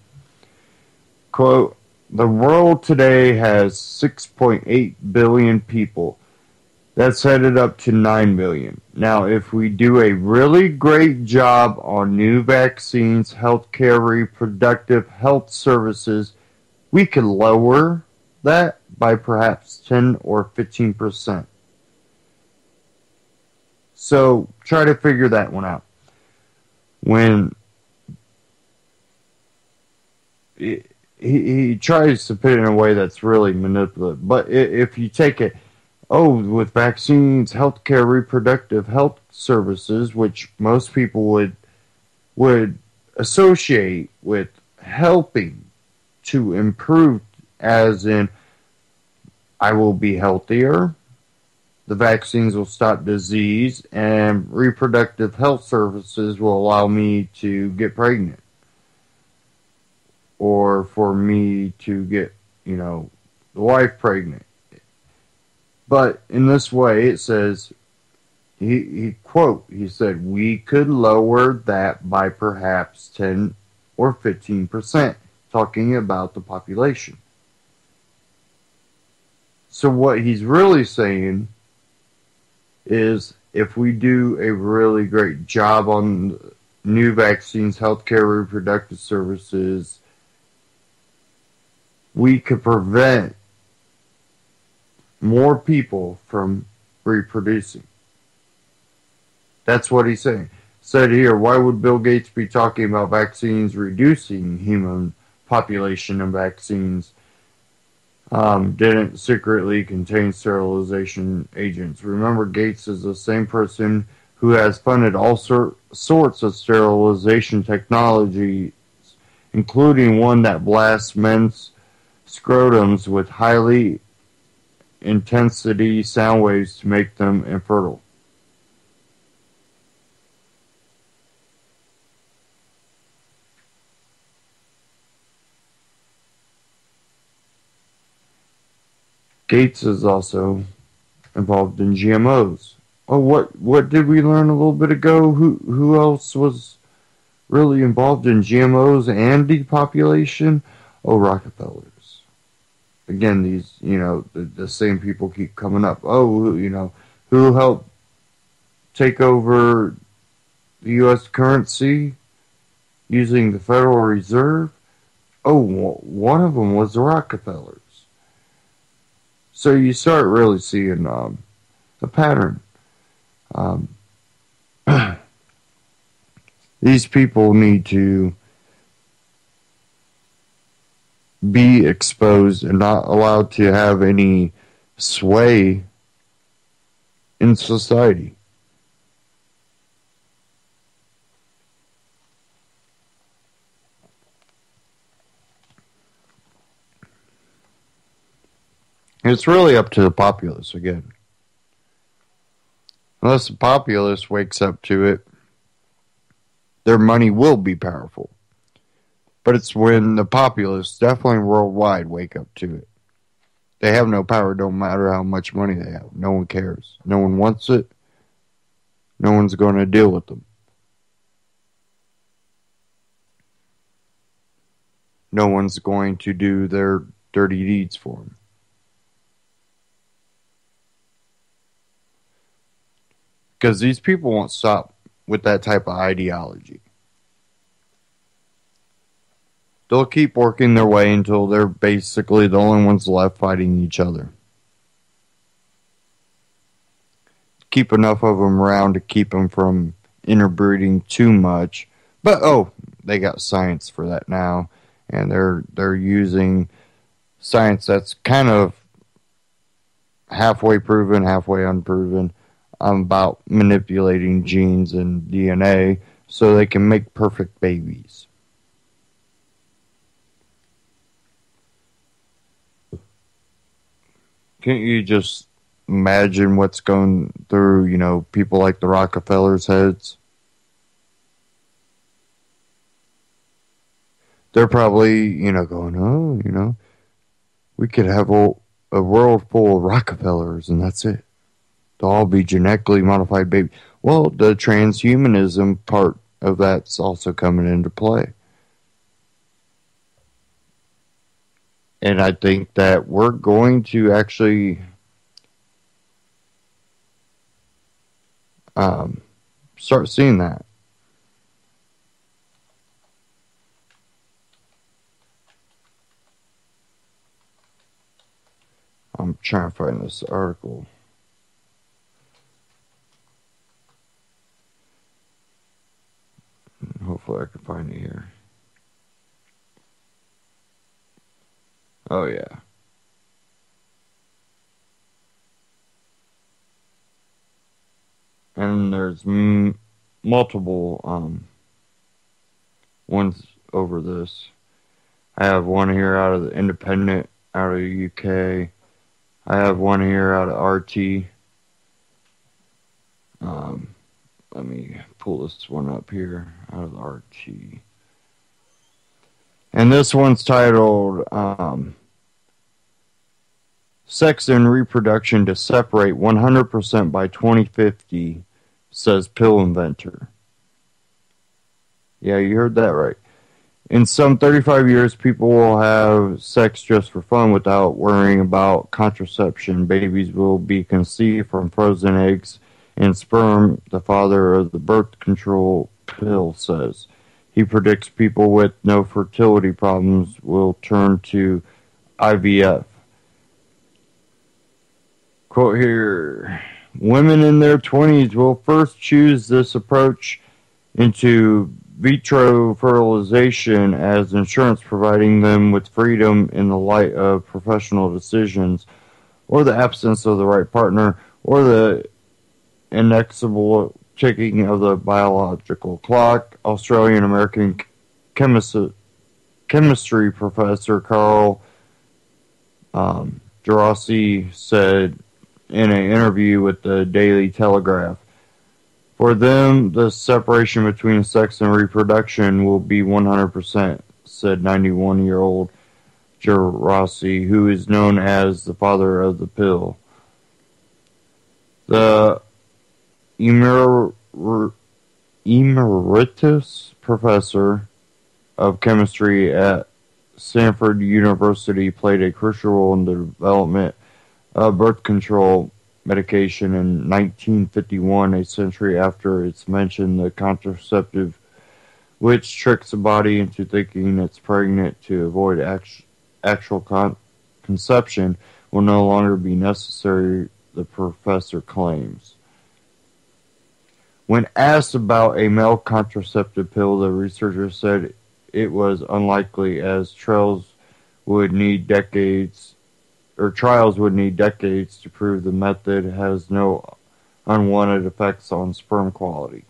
Quote, "The world today has 6.8 billion people. That's headed up to 9 billion. Now, if we do a really great job on new vaccines, healthcare, reproductive health services, we could lower that by perhaps 10 or 15%. So try to figure that one out. When he tries to put it in a way that's really manipulative, but if you take it, with vaccines, healthcare, reproductive health services, which most people would associate with helping to improve, as in, I will be healthier, the vaccines will stop disease, and reproductive health services will allow me to get pregnant. Or for me to get, the wife pregnant. But in this way, it says, he said, we could lower that by perhaps 10 or 15%, talking about the population. So what he's really saying is, if we do a really great job on new vaccines, healthcare, reproductive services, we could prevent more people from reproducing. That's what he's saying. Said here, why would Bill Gates be talking about vaccines reducing human population, and vaccines didn't secretly contain sterilization agents? Remember, Gates is the same person who has funded all sorts of sterilization technologies, including one that blasts men's scrotums with highly intensity sound waves to make them infertile. Gates is also involved in GMOs. What did we learn a little bit ago? Who else was really involved in GMOs and depopulation? Rockefellers. Again, these, the same people keep coming up. Who helped take over the U.S. currency using the Federal Reserve? One of them was the Rockefellers. So you start really seeing a pattern. These people need to be exposed and not allowed to have any sway in society. It's really up to the populace again. Unless the populace wakes up to it, their money will be powerful. But it's when the populace, definitely worldwide, wake up to it. They have no power, don't matter how much money they have. No one cares. No one wants it. No one's going to deal with them. No one's going to do their dirty deeds for them. Because these people won't stop with that type of ideology. They'll keep working their way until they're basically the only ones left fighting each other. Keep enough of them around to keep them from interbreeding too much. But, they got science for that now. And they're using science that's kind of halfway proven, halfway unproven, about manipulating genes and DNA so they can make perfect babies. Can't you just imagine what's going through, people like the Rockefellers' heads? They're probably, going, we could have a world full of Rockefellers, and that's it. They'll all be genetically modified babies. Well, the transhumanism part of that's also coming into play. And I think that we're going to actually start seeing that. I'm trying to find this article. Hopefully I can find it here. Oh, yeah. And there's multiple ones over this. I have one here out of the Independent, out of the UK. I have one here out of RT. Let me pull this one up here out of the RT. And this one's titled Sex and Reproduction to Separate 100% by 2050, says pill inventor. Yeah, you heard that right. In some 35 years, people will have sex just for fun without worrying about contraception. Babies will be conceived from frozen eggs and sperm, the father of the birth control pill says. He predicts people with no fertility problems will turn to IVF. Quote here, women in their 20s will first choose this approach into vitro fertilization as insurance, providing them with freedom in the light of professional decisions or the absence of the right partner or the inexorable ticking of the biological clock. Australian-American chemistry professor Carl Gerasi said in an interview with the Daily Telegraph, for them, the separation between sex and reproduction will be 100%, said 91-year-old Gerasi, who is known as the father of the pill. The emeritus professor of chemistry at Stanford University played a crucial role in the development of birth control medication in 1951, a century after its mention. The contraceptive, which tricks the body into thinking it's pregnant to avoid actual conception, will no longer be necessary, the professor claims. When asked about a male contraceptive pill, the researcher said it was unlikely, as trials would need decades to prove the method has no unwanted effects on sperm quality.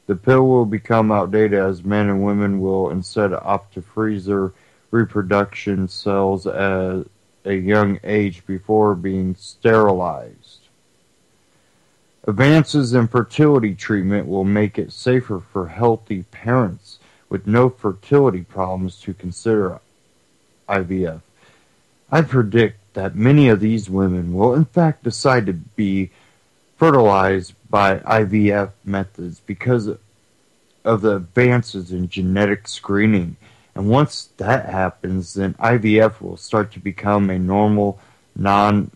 The pill will become outdated as men and women will instead opt to freeze their reproduction cells at a young age before being sterilized. Advances in fertility treatment will make it safer for healthy parents with no fertility problems to consider IVF. I predict that many of these women will in fact decide to be fertilized by IVF methods because of the advances in genetic screening. And once that happens, then IVF will start to become a normal, non-coital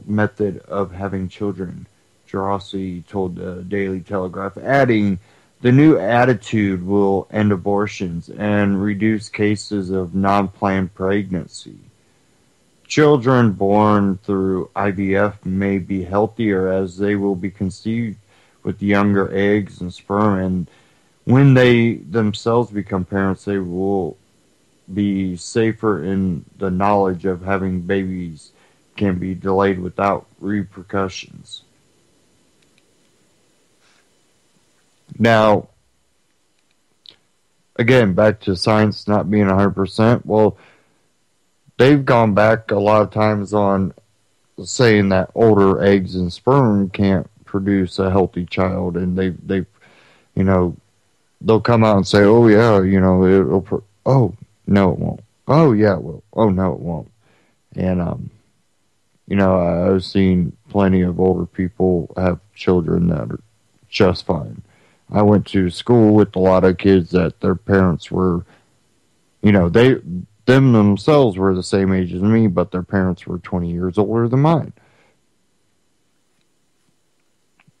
method of having children, Gerasi told the Daily Telegraph, adding, the new attitude will end abortions and reduce cases of non-planned pregnancy. Children born through IVF may be healthier as they will be conceived with younger eggs and sperm, and when they themselves become parents, they will be safer in the knowledge of having babies can be delayed without repercussions. Now, again, back to science not being 100%. Well, they've gone back a lot of times on saying that older eggs and sperm can't produce a healthy child, and they've they'll come out and say, oh yeah, No, it won't. Oh, yeah, it will. Oh, no, it won't. And, I've seen plenty of older people have children that are just fine. I went to school with a lot of kids that their parents were, them themselves were the same age as me, but their parents were 20 years older than mine.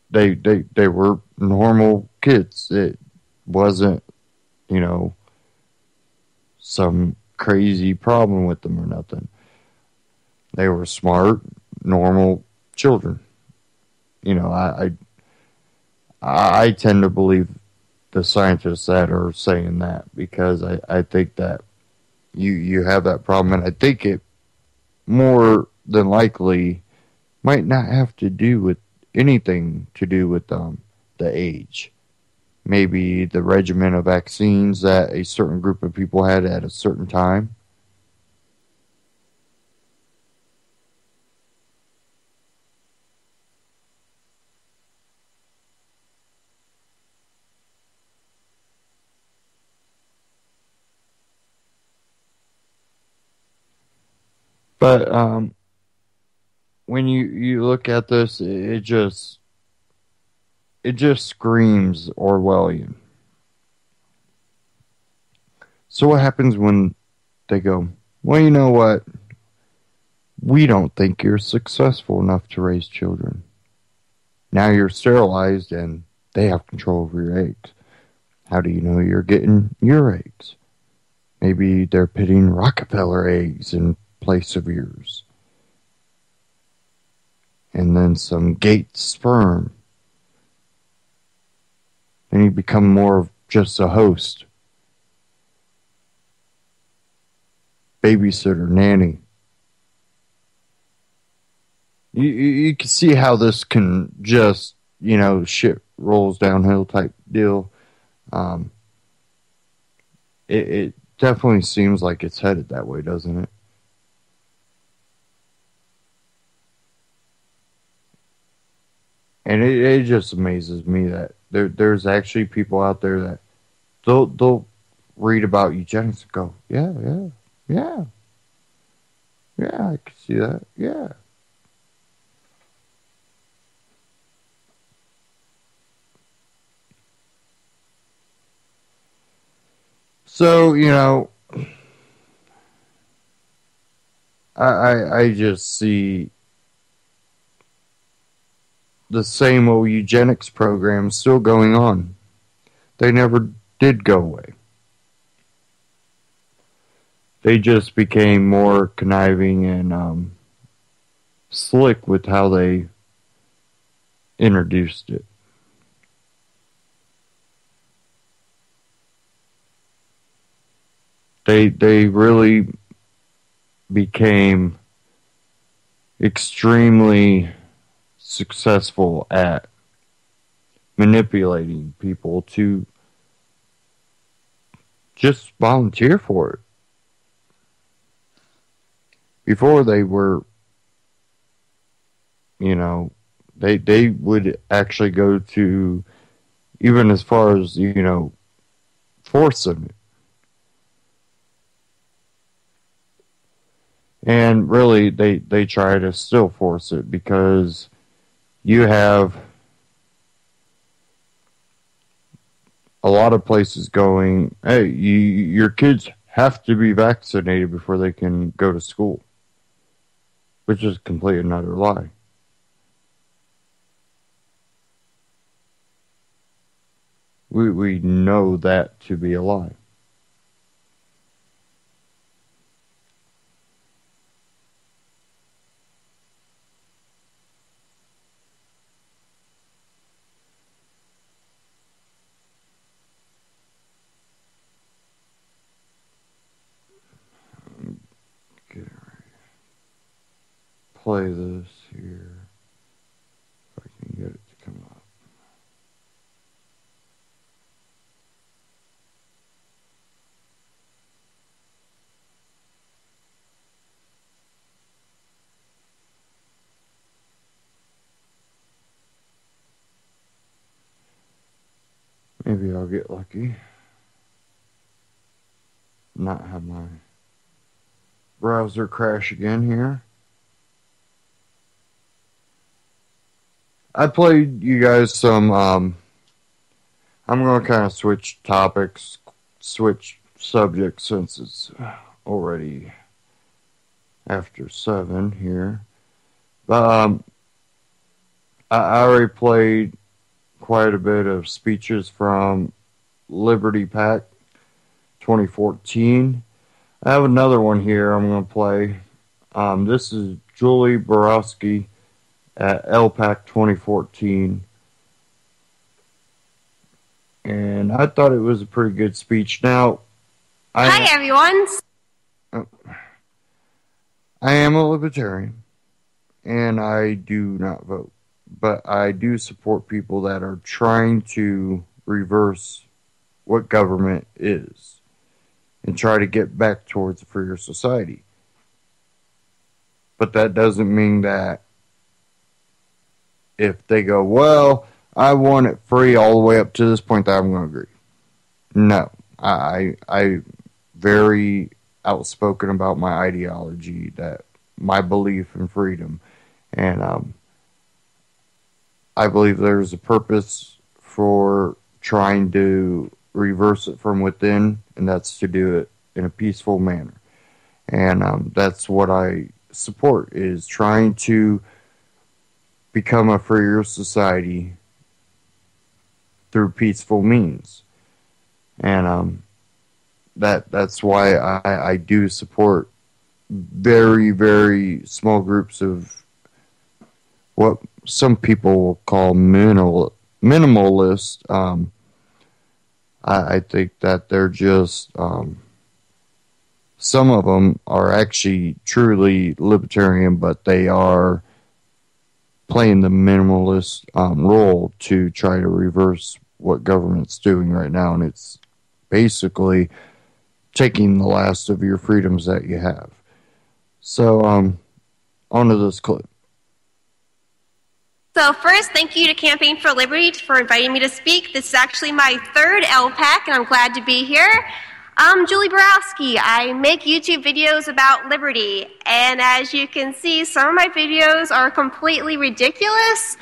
They were normal kids. It wasn't, you know, some crazy problem with them or nothing. They were smart, normal children. I tend to believe the scientists that are saying that because I think that you have that problem, and I think it more than likely might not have to do with anything to do with the age. Maybe the regimen of vaccines that a certain group of people had at a certain time. But when you look at this, it just screams Orwellian. So what happens when they go, well, you know what? We don't think you're successful enough to raise children. Now you're sterilized and they have control over your eggs. How do you know you're getting your eggs? Maybe they're pitting Rockefeller eggs in place of yours. And then some Gates sperm. Then you become more of just a host. Babysitter, nanny. You can see how this can just, shit rolls downhill type deal. It definitely seems like it's headed that way, doesn't it? And it just amazes me that there's actually people out there that they'll read about eugenics and go, yeah, I can see that, yeah. So, I just see the same old eugenics program still going on. They never did go away. They just became more conniving and slick with how they introduced it. They really became extremely successful at manipulating people to just volunteer for it. Before they were, they would actually go to even as far as, forcing it. And really, they try to still force it because you have a lot of places going, hey, your kids have to be vaccinated before they can go to school, which is complete and utter lie. We know that to be a lie. Play this here. If I can get it to come up. Maybe I'll get lucky. not have my browser crash again here. I played you guys some, I'm going to kind of switch topics, switch subjects since it's already after 7 here. But I already played quite a bit of speeches from Liberty PAC 2014. I have another one here I'm going to play. This is Julie Borowski at LPAC 2014. And I thought it was a pretty good speech. Now, Hi, everyone. I am a libertarian, and I do not vote. But I do support people that are trying to reverse what government is and try to get back towards a freer society. But that doesn't mean that if they go, well, I want it free all the way up to this point, that I'm going to agree. No. I very outspoken about my ideology, that my belief in freedom. And I believe there's a purpose for trying to reverse it from within, and that's to do it in a peaceful manner. And that's what I support, is trying to become a freer society through peaceful means. And that's why I do support very, very small groups of what some people will call minimalist. I think that they're just some of them are actually truly libertarian, but they are playing the minimalist role to try to reverse what government's doing right now, and it's basically taking the last of your freedoms that you have. So, on to this clip. So first, thank you to Campaign for Liberty for inviting me to speak. This is actually my 3rd LPAC, and I'm glad to be here. I'm Julie Borowski. I make YouTube videos about liberty, and as you can see, some of my videos are completely ridiculous,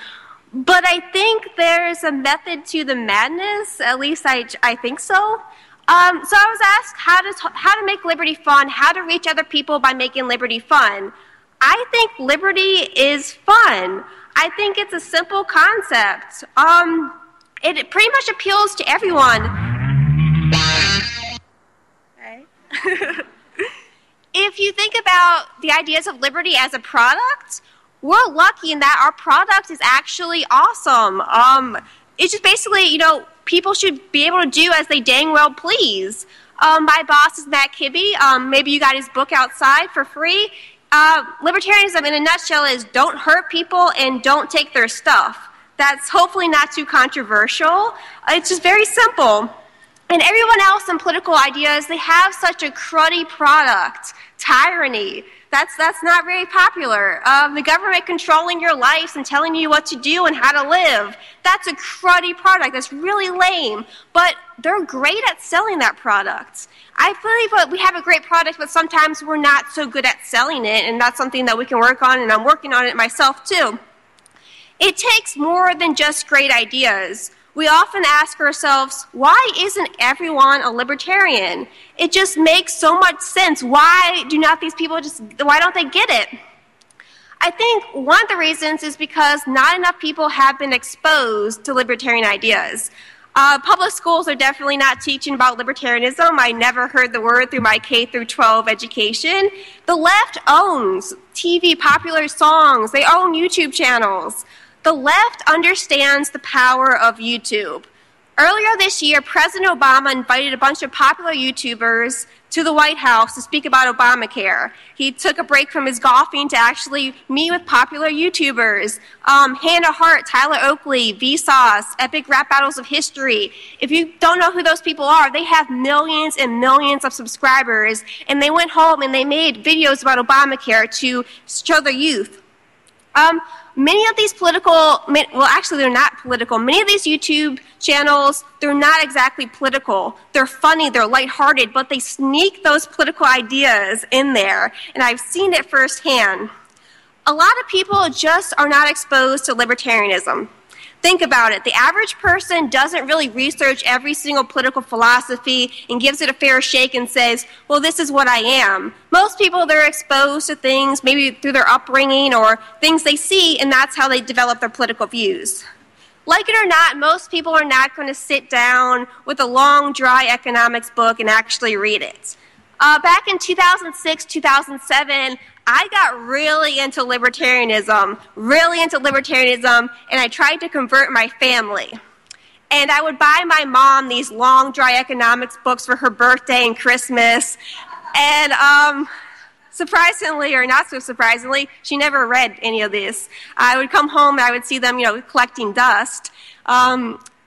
but I think there's a method to the madness. At least I think so. So I was asked how to make liberty fun, how to reach other people by making liberty fun. I think liberty is fun. I think it's a simple concept. It pretty much appeals to everyone. Okay. If you think about the ideas of liberty as a product, we're lucky in that our product is actually awesome. It's just basically, people should be able to do as they dang well please. My boss is Matt Kibbe. Maybe you got his book outside for free. Libertarianism in a nutshell is don't hurt people and don't take their stuff. That's hopefully not too controversial. It's just very simple. And everyone else in political ideas, they have such a cruddy product, tyranny. That's not very popular. The government controlling your lives and telling you what to do and how to live. That's a cruddy product. That's really lame. But they're great at selling that product. I believe we have a great product, but sometimes we're not so good at selling it, and that's something that we can work on, and I'm working on it myself too. It takes more than just great ideas. We often ask ourselves, why isn't everyone a libertarian? It just makes so much sense. Why don't they get it? I think one of the reasons is because not enough people have been exposed to libertarian ideas. Public schools are definitely not teaching about libertarianism. I never heard the word through my K through 12 education. The left owns TV popular songs. They own YouTube channels. The left understands the power of YouTube. Earlier this year, President Obama invited a bunch of popular YouTubers to the White House to speak about Obamacare. He took a break from his golfing to actually meet with popular YouTubers. Hannah Hart, Tyler Oakley, Vsauce, Epic Rap Battles of History. If you don't know who those people are, they have millions and millions of subscribers, and they went home and they made videos about Obamacare to show their youth. Many of these actually they're not political. Many of these YouTube channels, they're not exactly political. They're funny, they're lighthearted, but they sneak those political ideas in there, and I've seen it firsthand. A lot of people just are not exposed to libertarianism. Think about it. The average person doesn't really research every single political philosophy and gives it a fair shake and says, well, this is what I am. Most people, they're exposed to things maybe through their upbringing or things they see, and that's how they develop their political views. Like it or not, most people are not going to sit down with a long, dry economics book and actually read it. Back in 2006, 2007, I got really into libertarianism, and I tried to convert my family. And I would buy my mom these long, dry economics books for her birthday and Christmas. And surprisingly, or not so surprisingly, she never read any of this. I would come home and I would see them, collecting dust.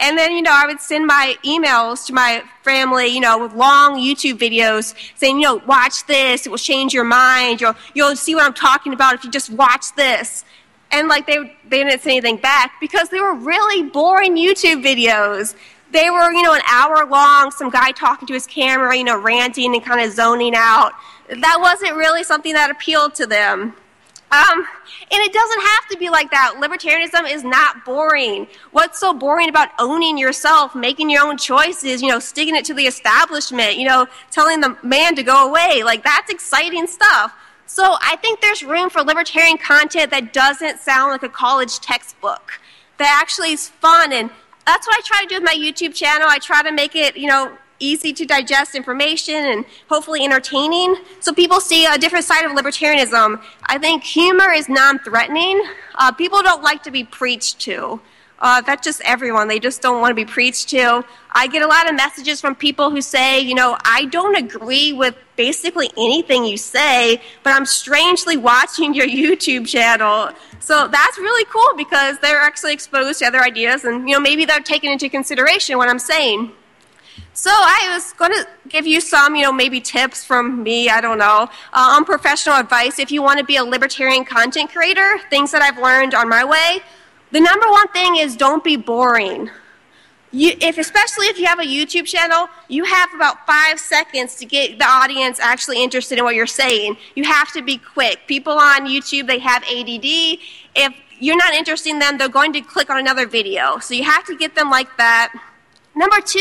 And then, I would send my emails to my family, with long YouTube videos saying, watch this, it will change your mind, you'll see what I'm talking about if you just watch this. And they didn't say anything back because they were really boring YouTube videos. They were, an hour long, some guy talking to his camera, ranting and kind of zoning out. That wasn't really something that appealed to them. And it doesn't have to be like that. Libertarianism is not boring. What's so boring about owning yourself, making your own choices, sticking it to the establishment, telling the man to go away? That's exciting stuff. So I think there's room for libertarian content that doesn't sound like a college textbook, that actually is fun. And that's what I try to do with my YouTube channel. I try to make it, easy to digest information and hopefully entertaining, so people see a different side of libertarianism. I think humor is non-threatening. People don't like to be preached to. That's just everyone. They just don't want to be preached to. I get a lot of messages from people who say, I don't agree with basically anything you say, but I'm strangely watching your YouTube channel. So that's really cool because they're actually exposed to other ideas and, maybe they're taking into consideration what I'm saying. So I was going to give you some, maybe tips from me, I don't know, unprofessional advice if you want to be a libertarian content creator, things that I've learned on my way. The number one thing is don't be boring. Especially if you have a YouTube channel, you have about 5 seconds to get the audience actually interested in what you're saying. You have to be quick. People on YouTube, they have ADD. If you're not interested in them, they're going to click on another video. So you have to get them like that. Number 2,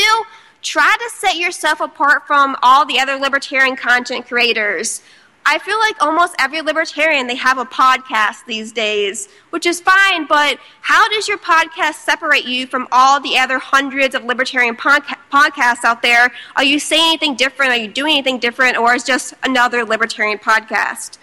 try to set yourself apart from all the other libertarian content creators. I feel like almost every libertarian, they have a podcast these days, which is fine, but how does your podcast separate you from all the other hundreds of libertarian podcasts out there? Are you saying anything different? Are you doing anything different? Or is it just another libertarian podcast?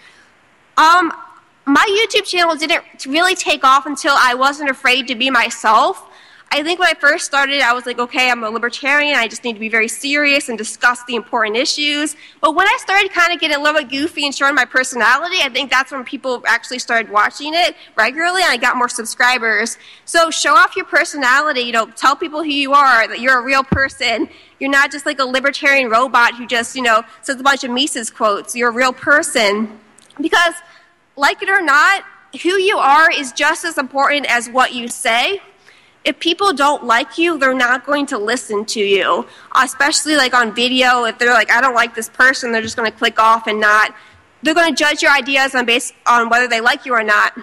My YouTube channel didn't really take off until I wasn't afraid to be myself. I think when I first started, I was like, okay, I'm a libertarian. I just need to be very serious and discuss the important issues. But when I started kind of getting a little bit goofy and showing my personality, I think that's when people actually started watching it regularly, and I got more subscribers. So show off your personality. Tell people who you are, that you're a real person. You're not just like a libertarian robot who just, says a bunch of Mises quotes. You're a real person. Because, like it or not, who you are is just as important as what you say. If people don't like you, they're not going to listen to you, especially on video. If they're like, I don't like this person, they're just going to click off and not. They're going to judge your ideas based on whether they like you or not.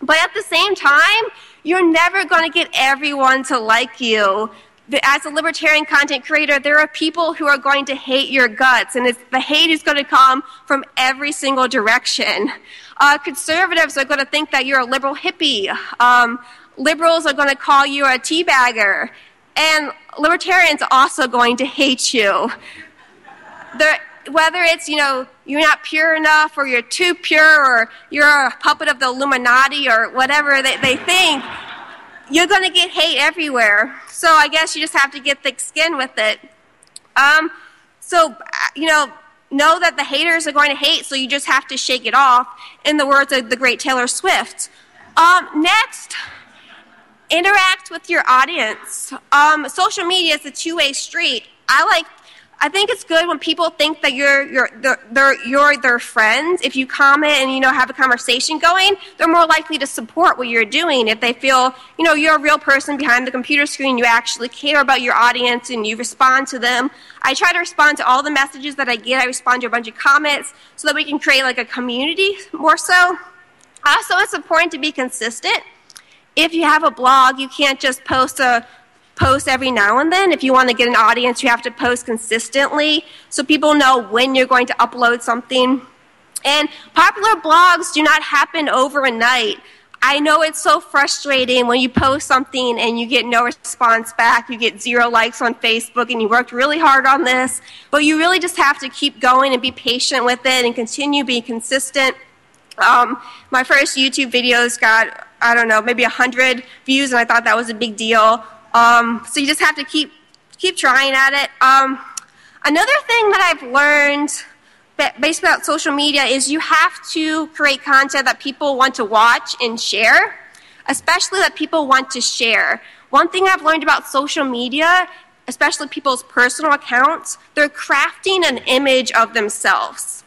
But at the same time, you're never going to get everyone to like you. As a libertarian content creator, there are people who are going to hate your guts, and the hate is going to come from every single direction. Conservatives are going to think that you're a liberal hippie. Liberals are going to call you a teabagger, and libertarians are also going to hate you. Whether it's, you're not pure enough, or you're too pure, or you're a puppet of the Illuminati, or whatever they think, you're going to get hate everywhere. So I guess you just have to get thick skin with it. Know that the haters are going to hate, so you just have to shake it off, in the words of the great Taylor Swift. Next, interact with your audience. Social media is a two-way street. I think it's good when people think that you're their friends. If you comment and, have a conversation going, they're more likely to support what you're doing. If they feel, you're a real person behind the computer screen, you actually care about your audience and you respond to them. I try to respond to all the messages that I get. I respond to a bunch of comments so that we can create like a community more so. Also, it's important to be consistent. If you have a blog, you can't just post every now and then. If you want to get an audience, you have to post consistently so people know when you're going to upload something. And popular blogs do not happen overnight. I know it's so frustrating when you post something and you get no response back, you get 0 likes on Facebook, and you worked really hard on this, but you really just have to keep going and be patient with it and continue being consistent. My first YouTube videos got, I don't know, maybe 100 views, and I thought that was a big deal. So you just have to keep trying at it. Another thing that I've learned based about social media is you have to create content that people want to watch and share, especially that people want to share. One thing I've learned about social media, especially people's personal accounts, they're crafting an image of themselves.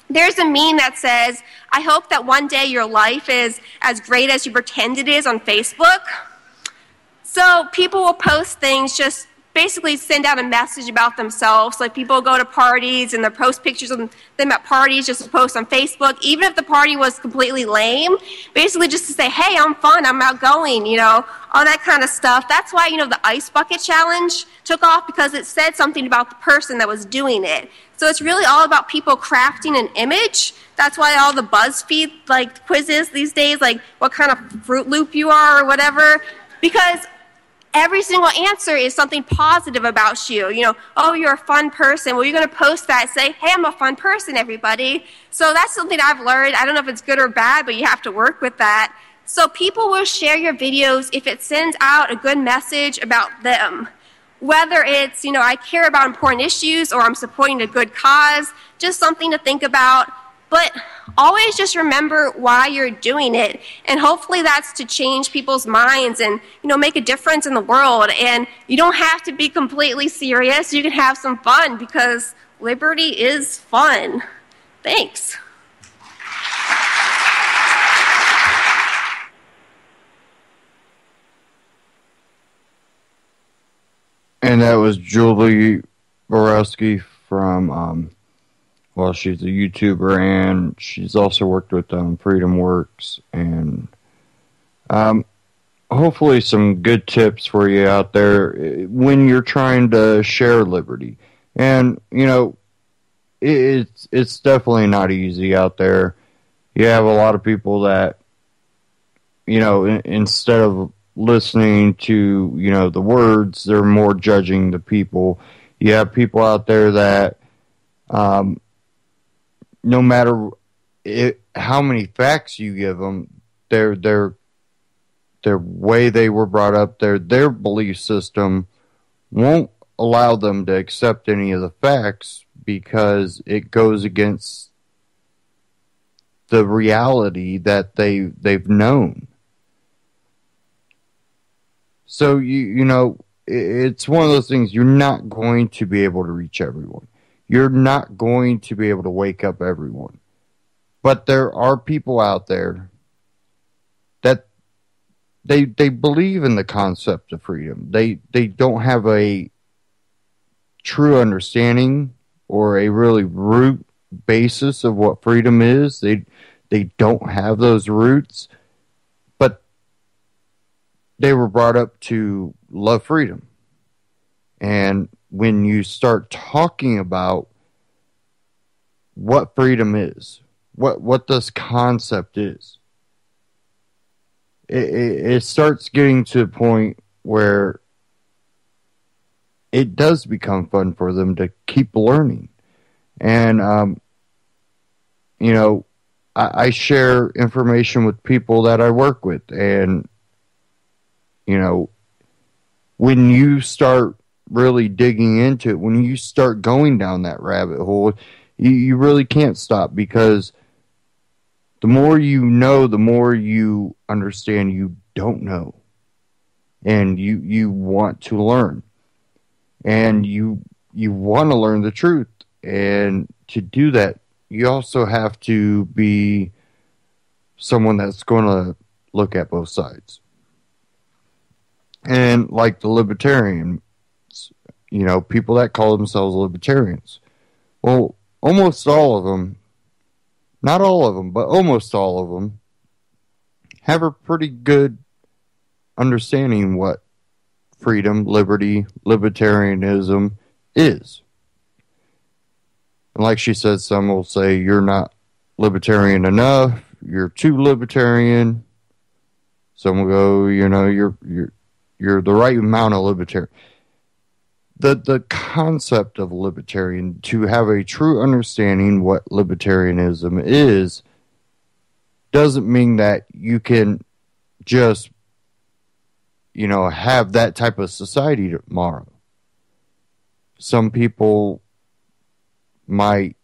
There's a meme that says, I hope that one day your life is as great as you pretend it is on Facebook. So people will post things, just basically send out a message about themselves. Like people go to parties and they post pictures of them at parties just to post on Facebook, even if the party was completely lame, basically just to say, hey, I'm fun, I'm outgoing, all that kind of stuff. That's why, the ice bucket challenge took off, because it said something about the person that was doing it. So it's really all about people crafting an image. That's why all the BuzzFeed quizzes these days, like what kind of Fruit Loop you are or whatever, because every single answer is something positive about you. Oh, you're a fun person. Well, you're going to post that and say, hey, I'm a fun person, everybody. So that's something I've learned. I don't know if it's good or bad, but you have to work with that. So people will share your videos if it sends out a good message about them. Whether it's, I care about important issues or I'm supporting a good cause, just something to think about. But always just remember why you're doing it. And hopefully that's to change people's minds and, make a difference in the world. And you don't have to be completely serious. You can have some fun, because liberty is fun. Thanks. And that was Julie Borowski from... Well, she's a YouTuber, and she's also worked with Freedom Works, and hopefully some good tips for you out there when you're trying to share liberty. And, it's definitely not easy out there. You have a lot of people that, instead of listening to, the words, they're more judging the people. You have people out there that... no matter how many facts you give them, their way they were brought up, their belief system won't allow them to accept any of the facts, because it goes against the reality that they've known. So it's one of those things. You're not going to be able to reach everyone. You're not going to be able to wake up everyone. But there are people out there that they believe in the concept of freedom. They don't have a true understanding or a really root basis of what freedom is. They don't have those roots, but they were brought up to love freedom. And when you start talking about what freedom is, what this concept is, it starts getting to a point where it does become fun for them to keep learning. And, I share information with people that I work with. And, when you start really digging into it, when you start going down that rabbit hole, you really can't stop, because the more you know, the more you understand you don't know, and you want to learn, and you you want to learn the truth. And to do that, you also have to be someone that's going to look at both sides. And like the libertarian, people that call themselves libertarians. Well, almost all of them, not all of them, but almost all of them, have a pretty good understanding what freedom, liberty, libertarianism is. And like she said, some will say you're not libertarian enough, you're too libertarian. Some will go, you're the right amount of libertarian. The concept of libertarian, to have a true understanding what libertarianism is, doesn't mean that you can just, have that type of society tomorrow. Some people might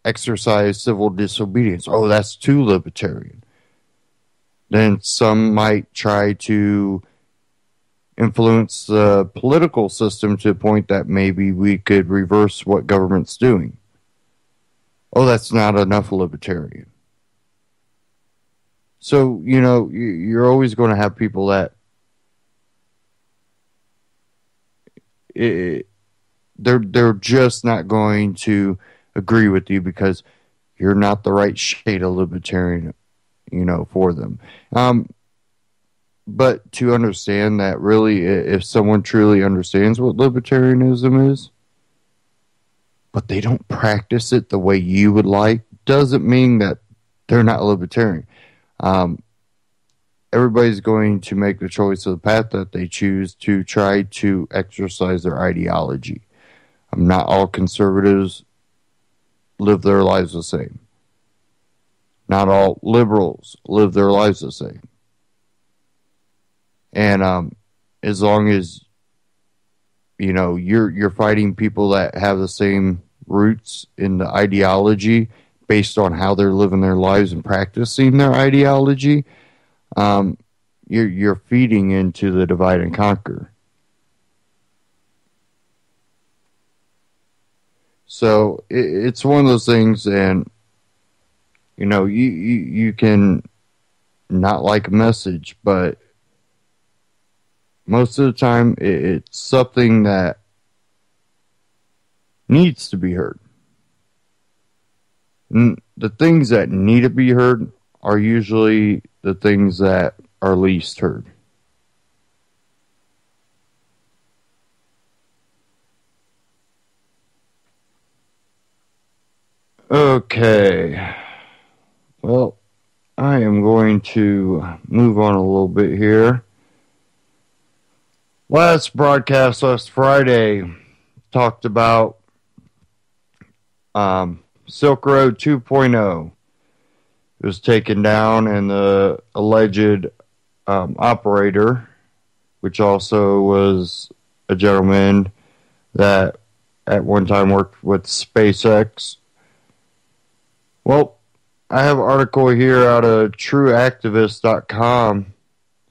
exercise civil disobedience. Oh, that's too libertarian. Then some might try to influence the political system to the point that maybe we could reverse what government's doing. Oh, that's not enough libertarian. So, you're always going to have people that they're just not going to agree with you because you're not the right shade of libertarian, for them. But to understand that really, if someone truly understands what libertarianism is, but they don't practice it the way you would like, doesn't mean that they're not libertarian. Everybody's going to make the choice of the path that they choose to try to exercise their ideology. Not all conservatives live their lives the same. Not all liberals live their lives the same. And as long as you're fighting people that have the same roots in the ideology based on how they're living their lives and practicing their ideology, you're feeding into the divide and conquer. So it's one of those things, and you can not like a message, but most of the time it's something that needs to be heard. And the things that need to be heard are usually the things that are least heard. Okay. Well, I am going to move on a little bit here. Last broadcast last Friday talked about Silk Road 2.0. It was taken down, and the alleged operator, which also was a gentleman that at one time worked with SpaceX. Well, I have an article here out of trueactivist.com.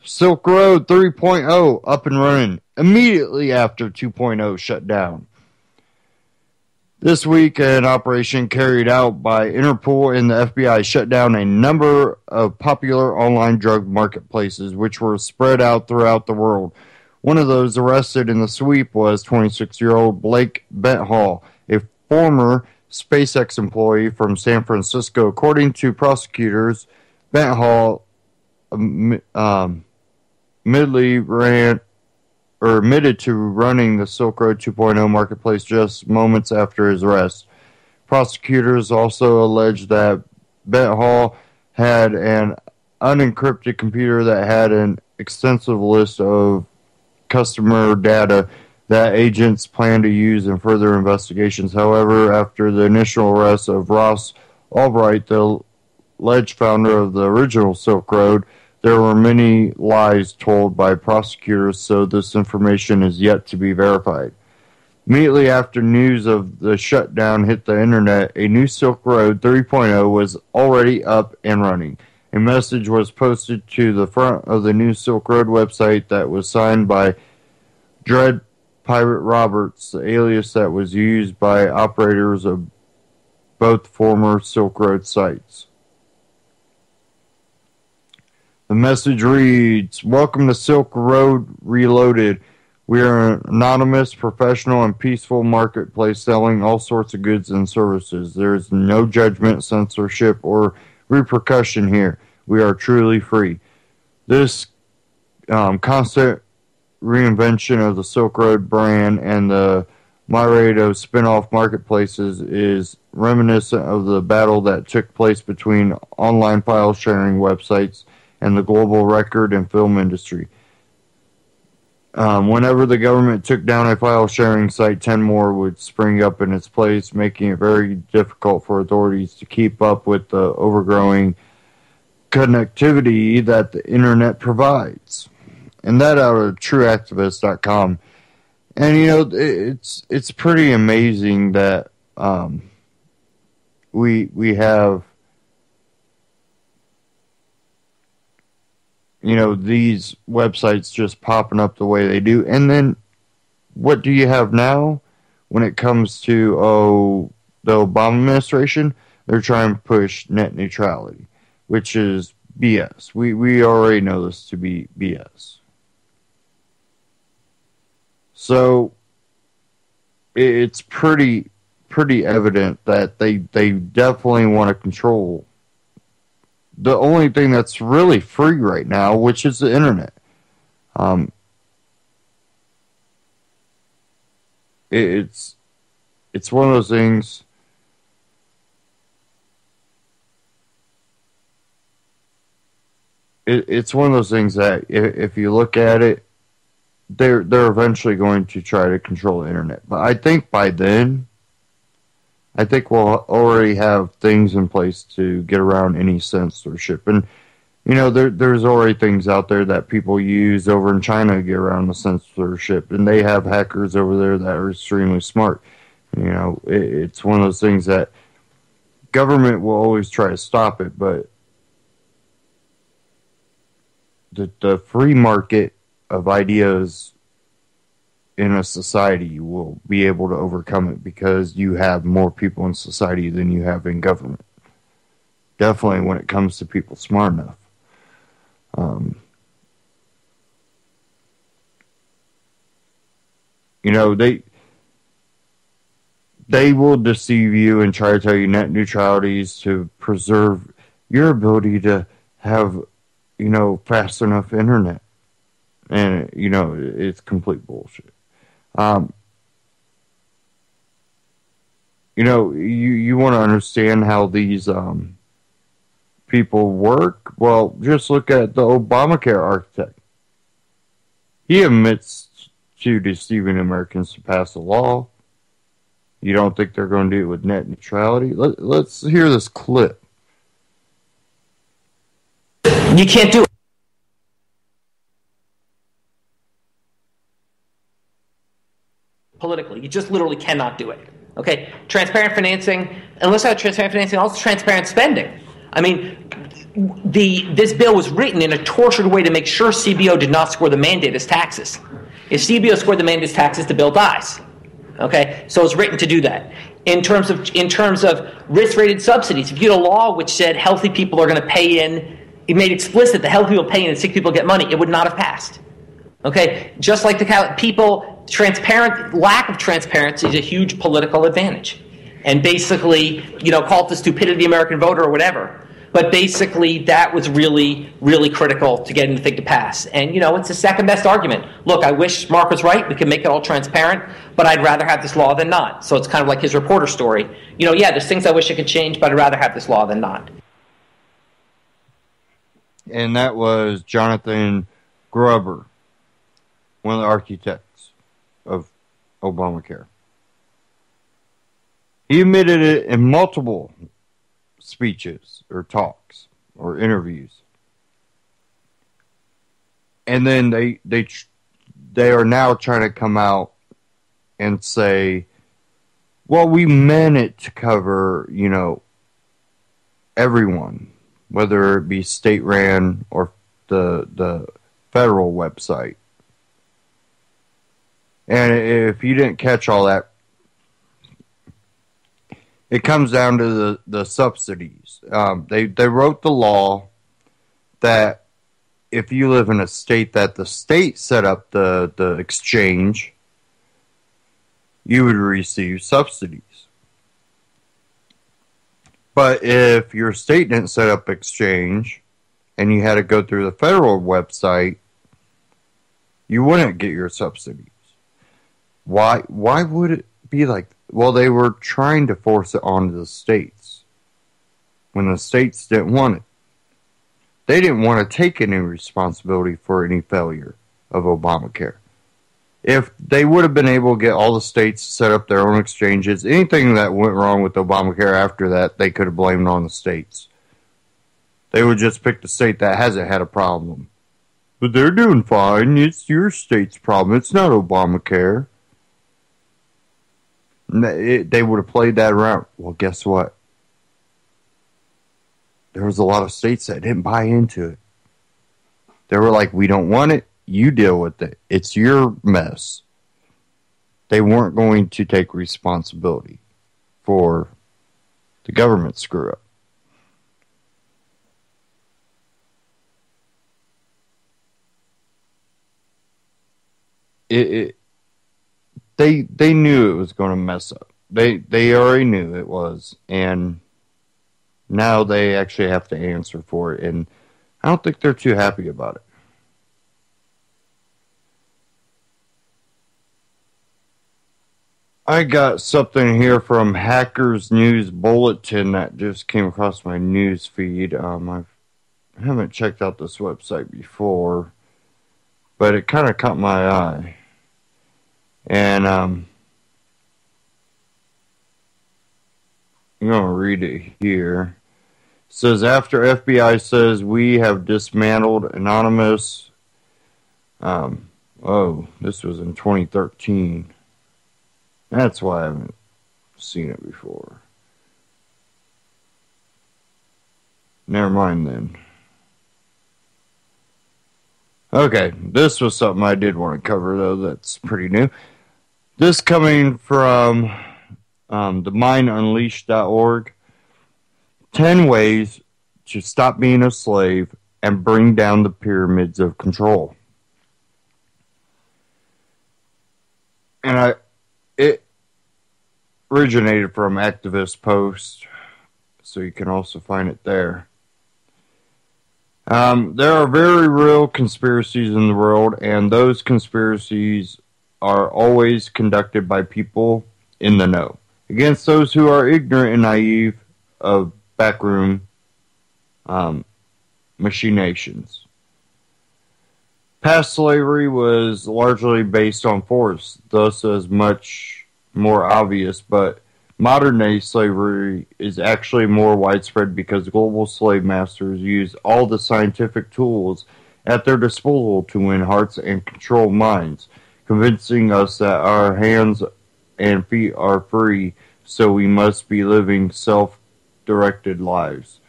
Silk Road 3.0 up and running immediately after 2.0 shut down. This week, an operation carried out by Interpol and the FBI shut down a number of popular online drug marketplaces, which were spread out throughout the world. One of those arrested in the sweep was 26-year-old Blake Benthall, a former SpaceX employee from San Francisco. According to prosecutors, Benthall admitted to running the Silk Road 2.0 marketplace just moments after his arrest. Prosecutors also alleged that Benthall had an unencrypted computer that had an extensive list of customer data that agents plan to use in further investigations. However, after the initial arrest of Ross Albright, the alleged founder of the original Silk Road, there were many lies told by prosecutors, so this information is yet to be verified. Immediately after news of the shutdown hit the internet, a new Silk Road 3.0 was already up and running. A message was posted to the front of the new Silk Road website that was signed by Dread Pirate Roberts, the alias that was used by operators of both former Silk Road sites. The message reads, "Welcome to Silk Road Reloaded. We are an anonymous, professional, and peaceful marketplace selling all sorts of goods and services. There is no judgment, censorship, or repercussion here. We are truly free. This constant reinvention of the Silk Road brand and the myriad of spin-off marketplaces is reminiscent of the battle that took place between online file sharing websites and the global record and film industry. Whenever the government took down a file sharing site, 10 more would spring up in its place, making it very difficult for authorities to keep up with the overgrowing connectivity that the internet provides." And that out of trueactivist.com. And you know, it's pretty amazing that we have, you know, these websites just popping up the way they do. And then what do you have now when it comes to the Obama administration? They're trying to push net neutrality, which is BS. We already know this to be BS. So it's pretty evident that they definitely want to control the only thing that's really free right now, which is the internet. It's one of those things. It's one of those things that if you look at it, they're eventually going to try to control the internet. But I think by then, I think we'll already have things in place to get around any censorship. And, you know, there's already things out there that people use over in China to get around the censorship. And they have hackers over there that are extremely smart. You know, it's one of those things that government will always try to stop it, but the free market of ideas in a society will be able to overcome it because you have more people in society than you have in government. Definitely when it comes to people smart enough. You know, they will deceive you and try to tell you net neutrality is to preserve your ability to have, you know, fast enough internet. And, you know, it's complete bullshit. You know, you want to understand how these people work? Well, just look at the Obamacare architect. He admits to deceiving Americans to pass a law. You don't think they're going to do it with net neutrality? Let's hear this clip. You can't do it. Politically, you just literally cannot do it. Okay, transparent financing. Unless I have transparent financing, also transparent spending. I mean, this bill was written in a tortured way to make sure CBO did not score the mandate as taxes. If CBO scored the mandate as taxes, the bill dies. Okay, so it's written to do that. In terms of risk-rated subsidies, if you had a law which said healthy people are going to pay in, it made explicit that healthy people pay in and sick people get money, it would not have passed. Okay, just like the lack of transparency is a huge political advantage. And basically, you know, call it the stupidity of the American voter or whatever. But basically, that was really, really critical to getting the thing to pass. And, you know, it's the second best argument. Look, I wish Mark was right. We could make it all transparent. But I'd rather have this law than not. So it's kind of like his reporter story. You know, yeah, there's things I wish I could change, but I'd rather have this law than not. And that was Jonathan Gruber, one of the architects of Obamacare. He admitted it in multiple speeches or talks or interviews. And then they are now trying to come out and say, well, we meant it to cover, you know, everyone, whether it be state ran or the federal website. And if you didn't catch all that, it comes down to the subsidies. They wrote the law that if you live in a state that the state set up the exchange, you would receive subsidies. But if your state didn't set up exchange and you had to go through the federal website, you wouldn't get your subsidies. Why would it be like? Well, they were trying to force it onto the states when the states didn't want it. They didn't want to take any responsibility for any failure of Obamacare. If they would have been able to get all the states to set up their own exchanges, anything that went wrong with Obamacare after that, they could have blamed on the states. They would just pick the state that hasn't had a problem. But they're doing fine. It's your state's problem. It's not Obamacare. They would have played that around. Well, guess what? There was a lot of states that didn't buy into it. They were like, we don't want it. You deal with it. It's your mess. They weren't going to take responsibility for the government screw up. They knew it was going to mess up. They already knew it was, and now they actually have to answer for it, and I don't think they're too happy about it. I got something here from Hackers News Bulletin that just came across my news feed. I haven't checked out this website before, but it kind of caught my eye. And I'm going to read it here. It says, after FBI says we have dismantled anonymous... this was in 2013. That's why I haven't seen it before. Never mind then. Okay, this was something I did want to cover, though. That's pretty new. This coming from themindunleashed.org. 10 ways to stop being a slave and bring down the pyramids of control. And it originated from Activist Post, so you can also find it there. There are very real conspiracies in the world, and those conspiracies are always conducted by people in the know, against those who are ignorant and naive of backroom machinations. Past slavery was largely based on force, thus as much more obvious, but modern-day slavery is actually more widespread because global slave masters use all the scientific tools at their disposal to win hearts and control minds, convincing us that our hands and feet are free, so we must be living self-directed lives.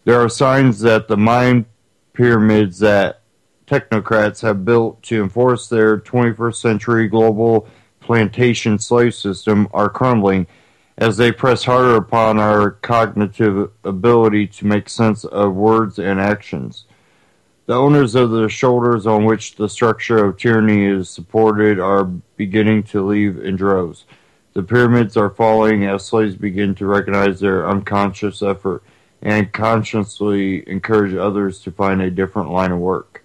There are signs that the mind pyramids that technocrats have built to enforce their 21st century global plantation slave system are crumbling as they press harder upon our cognitive ability to make sense of words and actions. The owners of the shoulders on which the structure of tyranny is supported are beginning to leave in droves. The pyramids are falling as slaves begin to recognize their unconscious effort and consciously encourage others to find a different line of work.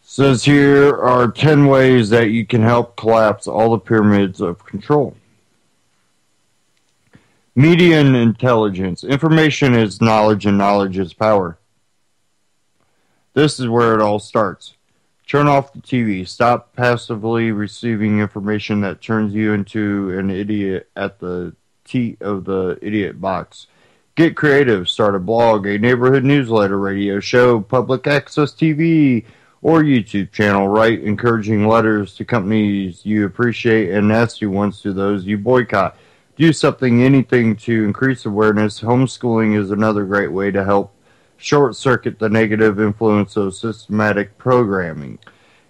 Says here are 10 ways that you can help collapse all the pyramids of control. Media and intelligence. Information is knowledge and knowledge is power. This is where it all starts. Turn off the TV. Stop passively receiving information that turns you into an idiot at the teat of the idiot box. Get creative. Start a blog, a neighborhood newsletter, radio show, public access TV, or YouTube channel. Write encouraging letters to companies you appreciate and nasty ones to those you boycott. do something, anything to increase awareness, homeschooling is another great way to help short-circuit the negative influence of systematic programming.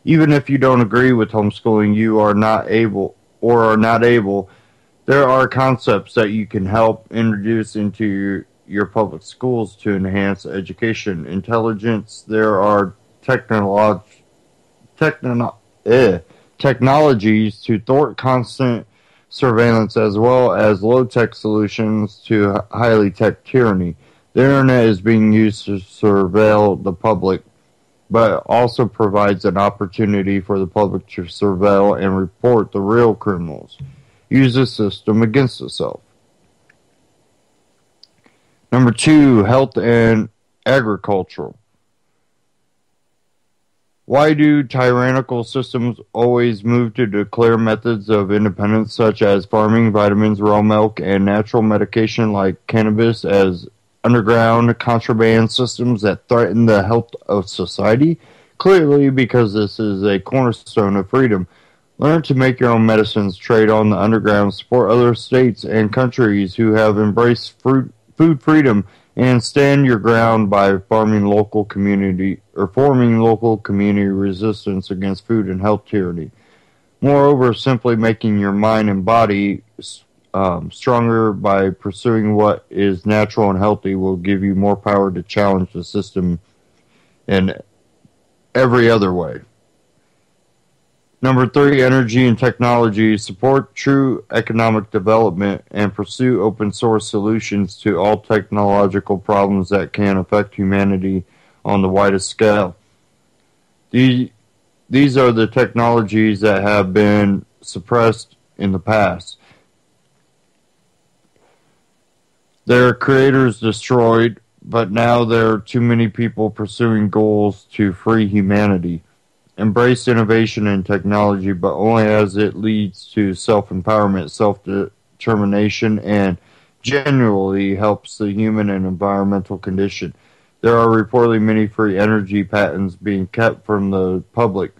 Even if you don't agree with homeschooling, you are not able, there are concepts that you can help introduce into your public schools to enhance education intelligence. There are technologies to thwart constant surveillance as well as low-tech solutions to highly tech tyranny. The internet is being used to surveil the public, but also provides an opportunity for the public to surveil and report the real criminals. Use the system against itself. Number 2, health and agricultural. Why do tyrannical systems always move to declare methods of independence such as farming, vitamins, raw milk, and natural medication like cannabis as underground contraband systems that threaten the health of society? Clearly, because this is a cornerstone of freedom. Learn to make your own medicines, trade on the underground, support other states and countries who have embraced food freedom, and stand your ground by forming local community resistance against food and health tyranny. Moreover, simply making your mind and body stronger by pursuing what is natural and healthy will give you more power to challenge the system in every other way. Number 3, energy and technology. Support true economic development and pursue open source solutions to all technological problems that can affect humanity on the widest scale. These are the technologies that have been suppressed in the past. Their creators destroyed, but now there are too many people pursuing goals to free humanity. Embrace innovation and technology, but only as it leads to self-empowerment, self-determination, and genuinely helps the human and environmental condition. There are reportedly many free energy patents being kept from the public.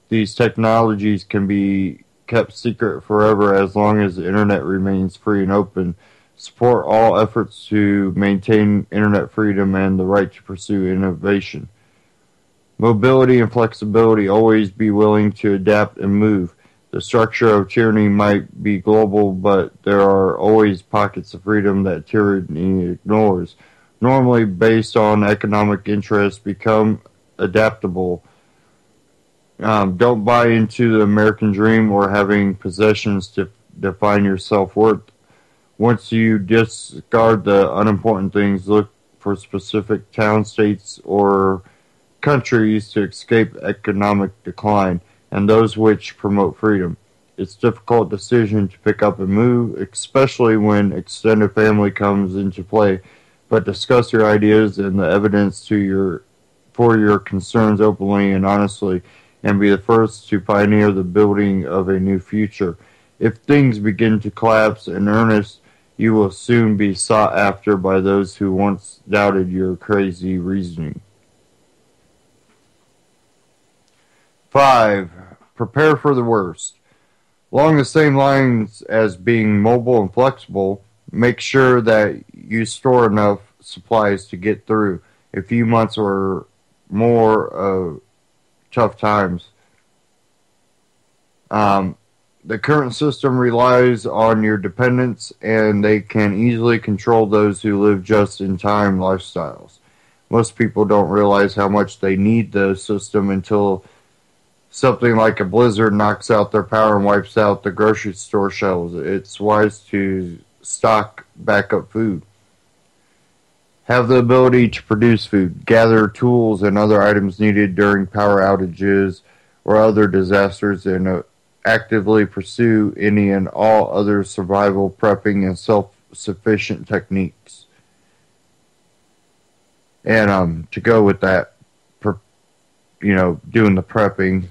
These technologies can be kept secret forever as long as the internet remains free and open. Support all efforts to maintain internet freedom and the right to pursue innovation. Mobility and flexibility. Always be willing to adapt and move. The structure of tyranny might be global, but there are always pockets of freedom that tyranny ignores. Normally based on economic interests, become adaptable. Don't buy into the American dream or having possessions to define your self-worth. Once you discard the unimportant things, look for specific towns, states, or countries to escape economic decline, and those which promote freedom. It's a difficult decision to pick up and move, especially when extended family comes into play, but discuss your ideas and the evidence for your concerns openly and honestly, and be the first to pioneer the building of a new future. If things begin to collapse in earnest, you will soon be sought after by those who once doubted your crazy reasoning. 5. Prepare for the worst. Along the same lines as being mobile and flexible, make sure that you store enough supplies to get through a few months or more of tough times. The current system relies on your dependents, and they can easily control those who live just-in-time lifestyles. Most people don't realize how much they need the system until something like a blizzard knocks out their power and wipes out the grocery store shelves. It's wise to stock backup food. Have the ability to produce food. Gather tools and other items needed during power outages or other disasters, and actively pursue any and all other survival, prepping, and self-sufficient techniques. And to go with that, doing the prepping,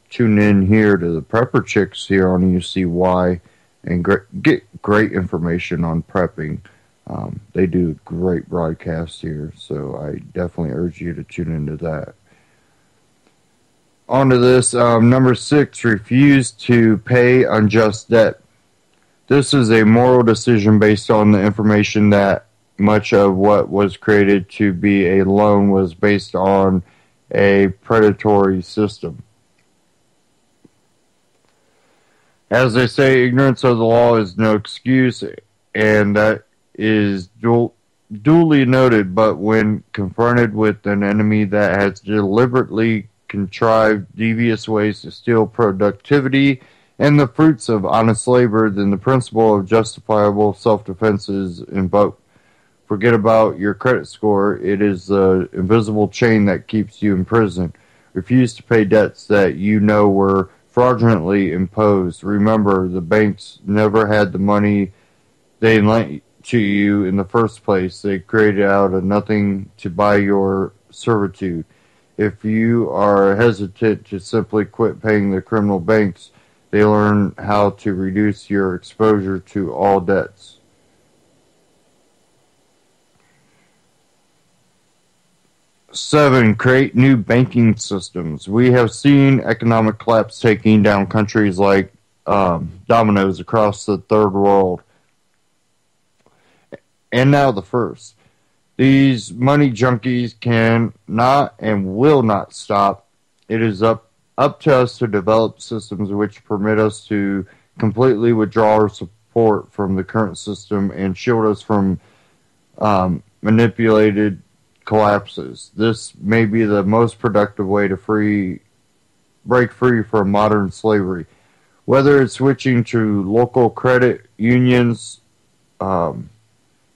tune in here to the Prepper Chicks here on UCY and get great information on prepping. They do a great broadcast here, so I definitely urge you to tune into that. On to this, number 6, refuse to pay unjust debt. This is a moral decision based on the information that much of what was created to be a loan was based on a predatory system. As they say, ignorance of the law is no excuse, and that is duly noted, but when confronted with an enemy that has deliberately contrived devious ways to steal productivity and the fruits of honest labor, then the principle of justifiable self-defense is invoked. Forget about your credit score. It is the invisible chain that keeps you in prison. Refuse to pay debts that you know were fraudulently imposed. Remember, the banks never had the money they lent to you in the first place. They created out of nothing to buy your servitude. If you are hesitant to simply quit paying the criminal banks, they learn how to reduce your exposure to all debts. Seven, create new banking systems. We have seen economic collapse taking down countries like dominoes across the third world, and now the first. These money junkies can not and will not stop. It is up to us to develop systems which permit us to completely withdraw our support from the current system and shield us from manipulated collapses. This may be the most productive way to break free from modern slavery. Whether it's switching to local credit unions,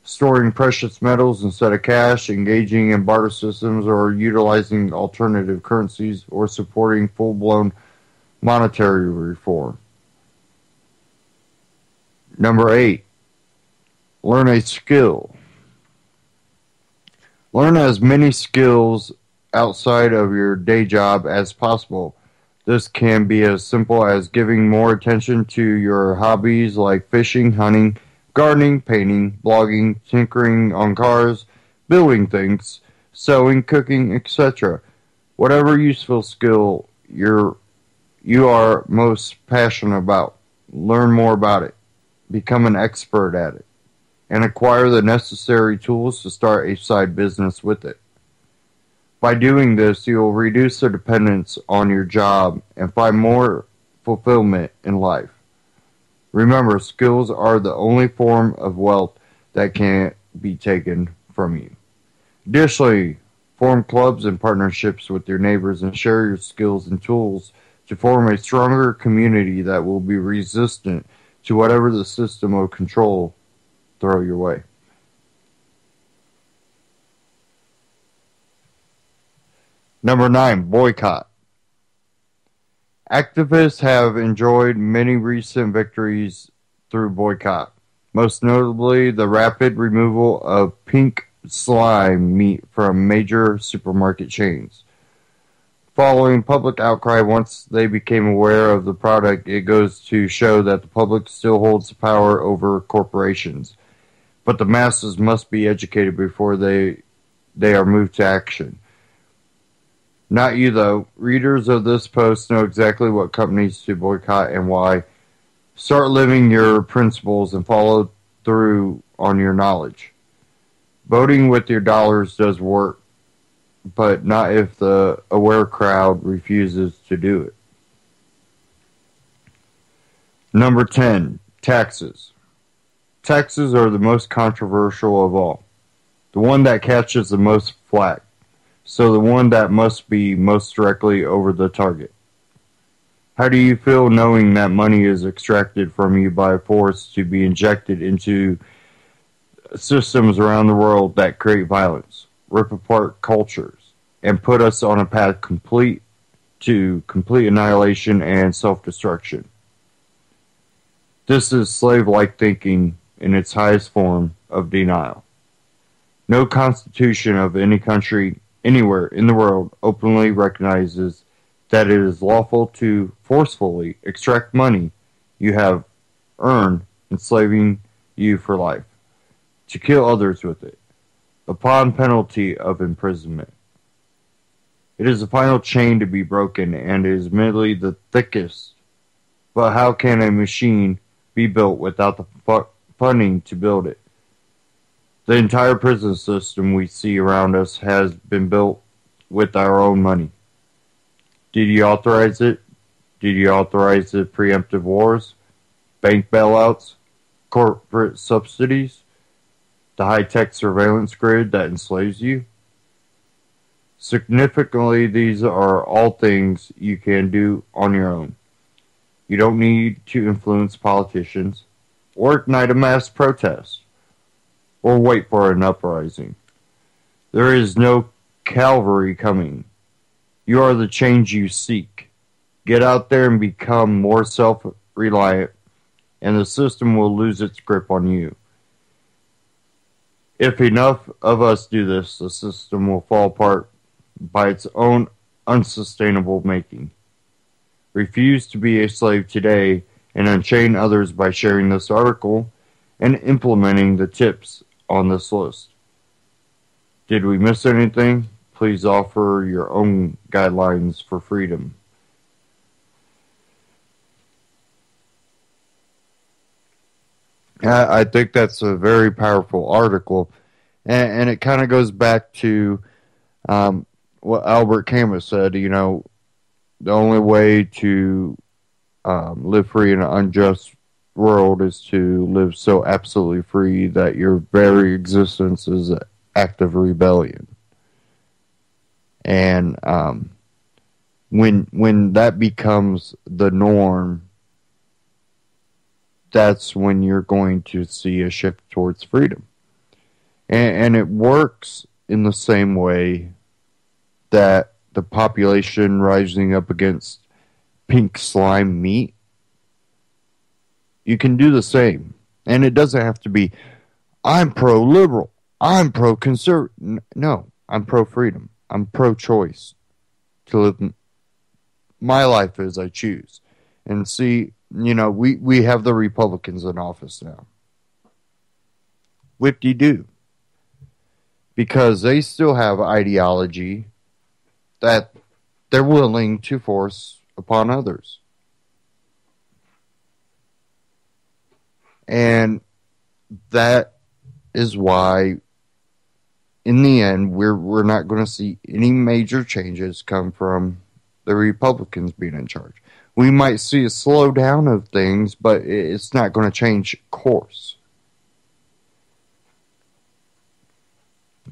storing precious metals instead of cash, engaging in barter systems, or utilizing alternative currencies, or supporting full-blown monetary reform. Number 8, learn a skill. Learn as many skills outside of your day job as possible. This can be as simple as giving more attention to your hobbies like fishing, hunting, gardening, painting, blogging, tinkering on cars, building things, sewing, cooking, etc. Whatever useful skill you are most passionate about, learn more about it. Become an expert at it, and acquire the necessary tools to start a side business with it. By doing this, you will reduce the dependence on your job and find more fulfillment in life. Remember, skills are the only form of wealth that can't be taken from you. Additionally, form clubs and partnerships with your neighbors and share your skills and tools to form a stronger community that will be resistant to whatever the system of control throw your way. Number 9, boycott. Activists have enjoyed many recent victories through boycott, most notably the rapid removal of pink slime meat from major supermarket chains. Following public outcry once they became aware of the product, it goes to show that the public still holds power over corporations. But the masses must be educated before they are moved to action. Not you, though. Readers of this post know exactly what companies to boycott and why. Start living your principles and follow through on your knowledge. Voting with your dollars does work, but not if the aware crowd refuses to do it. Number 10, taxes. Taxes are the most controversial of all. The one that catches the most flack. So the one that must be most directly over the target. How do you feel knowing that money is extracted from you by force to be injected into systems around the world that create violence, rip apart cultures, and put us on a path to complete annihilation and self-destruction? This is slave-like thinking in its highest form of denial. No constitution of any country anywhere in the world openly recognizes that it is lawful to forcefully extract money you have earned, enslaving you for life, to kill others with it, upon penalty of imprisonment. It is the final chain to be broken, and it is admittedly the thickest. But how can a machine be built without the funding to build it. The entire prison system we see around us has been built with our own money. Did you authorize it? Did you authorize the preemptive wars, bank bailouts, corporate subsidies, the high-tech surveillance grid that enslaves you? Significantly, these are all things you can do on your own. You don't need to influence politicians, or ignite a mass protest, or wait for an uprising. There is no cavalry coming. You are the change you seek. Get out there and become more self-reliant, and the system will lose its grip on you. If enough of us do this, the system will fall apart by its own unsustainable making. Refuse to be a slave today and unchain others by sharing this article and implementing the tips on this list. Did we miss anything? Please offer your own guidelines for freedom. I think that's a very powerful article, and it kind of goes back to what Albert Camus said. You know, the only way to live free in an unjust world is to live so absolutely free that your very existence is an act of rebellion. And when that becomes the norm, that's when you're going to see a shift towards freedom. And it works in the same way that the population rising up against pink slime meat, you can do the same. And it doesn't have to be, I'm pro-liberal, I'm pro-conservative. No, I'm pro-freedom. I'm pro-choice to live my life as I choose. And see, you know, we have the Republicans in office now. Whip-de-doo. Because they still have ideology that they're willing to force upon others. And that is why, in the end, we're not going to see any major changes come from the Republicans being in charge. We might see a slowdown of things, but it's not going to change course.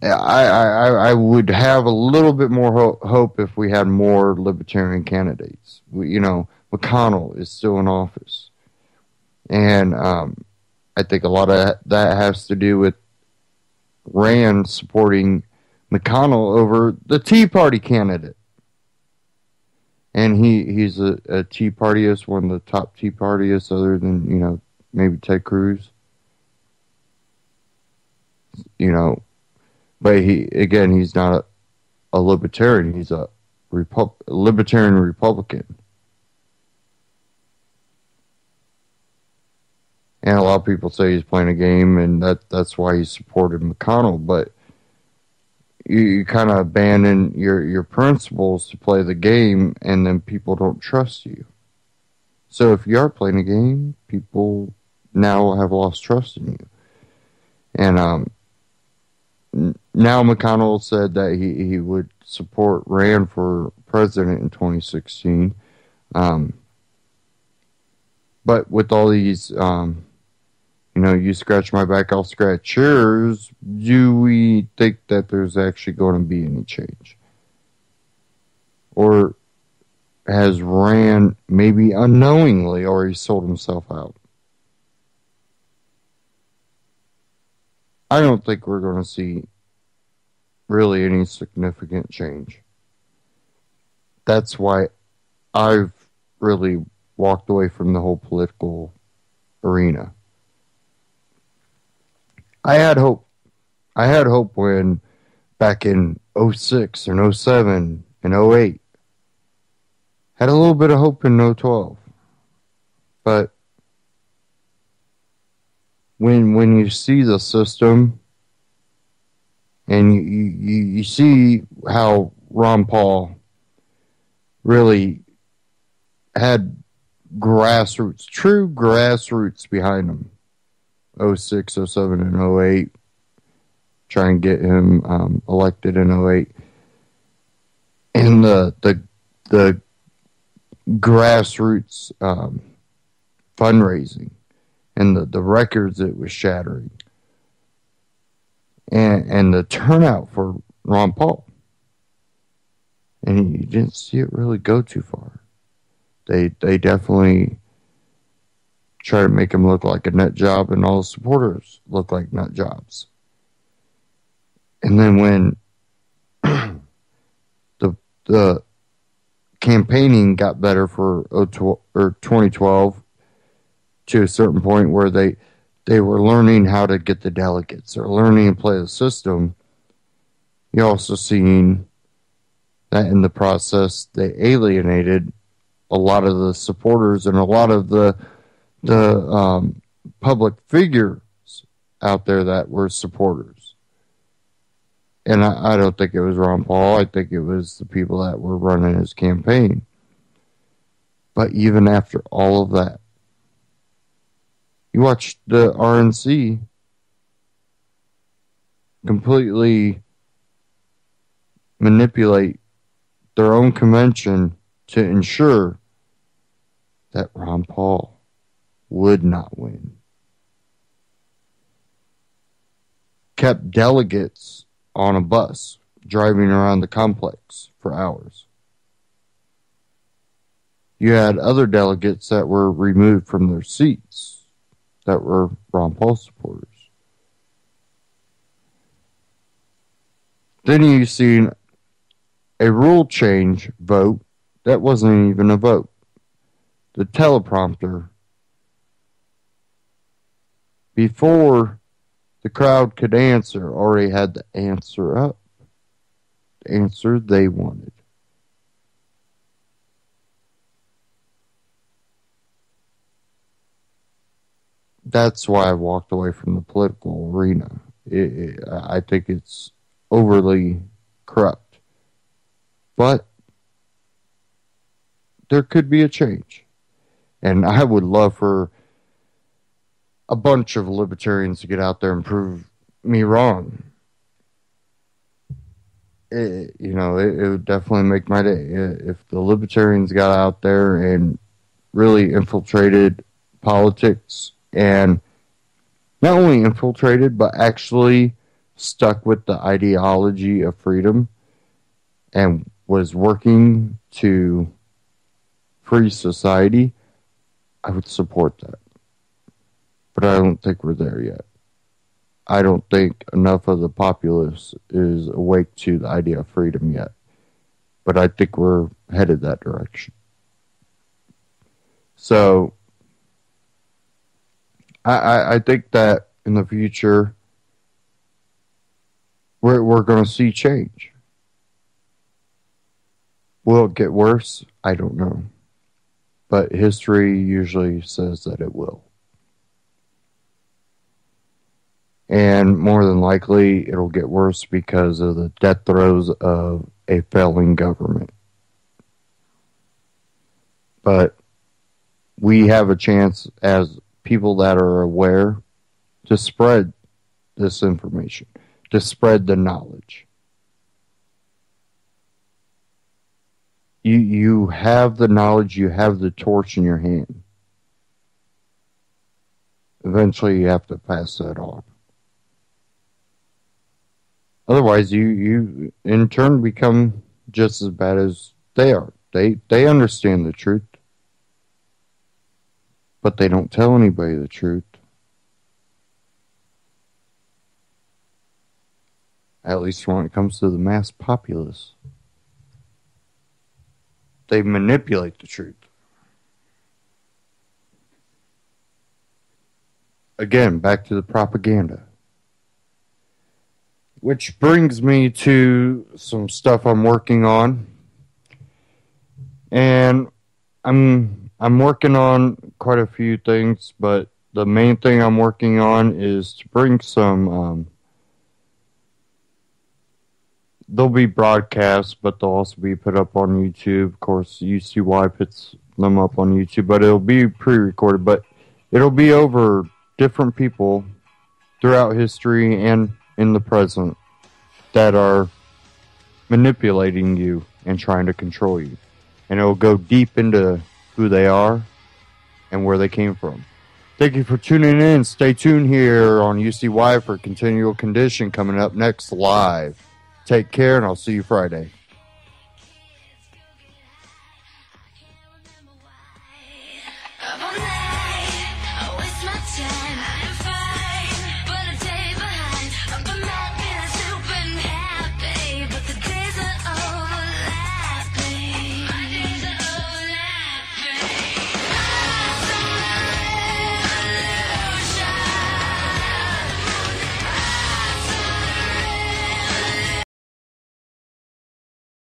I would have a little bit more hope if we had more libertarian candidates. McConnell is still in office. And I think a lot of that has to do with Rand supporting McConnell over the Tea Party candidate. And he's a Tea Partyist, one of the top Tea Partyists other than, maybe Ted Cruz. But he's not a libertarian. He's a libertarian Republican. And a lot of people say he's playing a game, and that's why he supported McConnell. But you kind of abandon your principles to play the game, and then people don't trust you. So if you are playing a game, people now have lost trust in you. And now McConnell said that he would support Rand for president in 2016. But with all these, you scratch my back, I'll scratch yours, do we think that there's actually going to be any change? Or has Rand maybe unknowingly already sold himself out? I don't think we're going to see really any significant change. That's why I've really walked away from the whole political arena. I had hope. I had hope when back in 06 and 07 and 08. Had a little bit of hope in 012. But when you see the system and you see how Ron Paul really had true grassroots behind him. 06, 07, and 08. Try and get him elected in 08. And the grassroots fundraising and the records it was shattering. And the turnout for Ron Paul. And you didn't see it really go too far. They definitely try to make him look like a nut job, and all the supporters look like nut jobs. And then when the campaigning got better for 2012 to a certain point where they were learning how to get the delegates or learning to play the system, you also seen that in the process they alienated a lot of the supporters and a lot of the public figures out there that were supporters. And I don't think it was Ron Paul. I think it was the people that were running his campaign. But even after all of that, you watch the RNC completely manipulate their own convention to ensure that Ron Paul would not win. Kept delegates on a bus driving around the complex for hours. You had other delegates that were removed from their seats that were Ron Paul supporters. Then you seen a rule change vote that wasn't even a vote. The teleprompter, before the crowd could answer, already had the answer up. The answer they wanted. That's why I walked away from the political arena. I think it's overly corrupt. But there could be a change. And I would love for a bunch of libertarians to get out there and prove me wrong. It would definitely make my day if the libertarians got out there and really infiltrated politics, and not only infiltrated, but actually stuck with the ideology of freedom and was working to free society. I would support that. But I don't think we're there yet. I don't think enough of the populace is awake to the idea of freedom yet. But I think we're headed that direction. So, I think that in the future, we're going to see change. Will it get worse? I don't know. But history usually says that it will. And more than likely, it'll get worse because of the death throes of a failing government. But we have a chance as people that are aware to spread this information, to spread the knowledge. You have the knowledge, you have the torch in your hand. Eventually you have to pass that on. Otherwise, you in turn become just as bad as they are. They understand the truth, but they don't tell anybody the truth. At least when it comes to the mass populace. They manipulate the truth. Again, back to the propaganda. Which brings me to some stuff I'm working on. And I'm working on quite a few things, but the main thing I'm working on is to bring some they'll be broadcasts, but they'll also be put up on YouTube. Of course, UCY them up on YouTube, but it'll be pre-recorded, but it'll be over different people throughout history and in the present that are manipulating you and trying to control you. And it'll go deep into who they are and where they came from. Thank you for tuning in. Stay tuned here on UCY for Continual Condition coming up next live. Take care, and I'll see you Friday.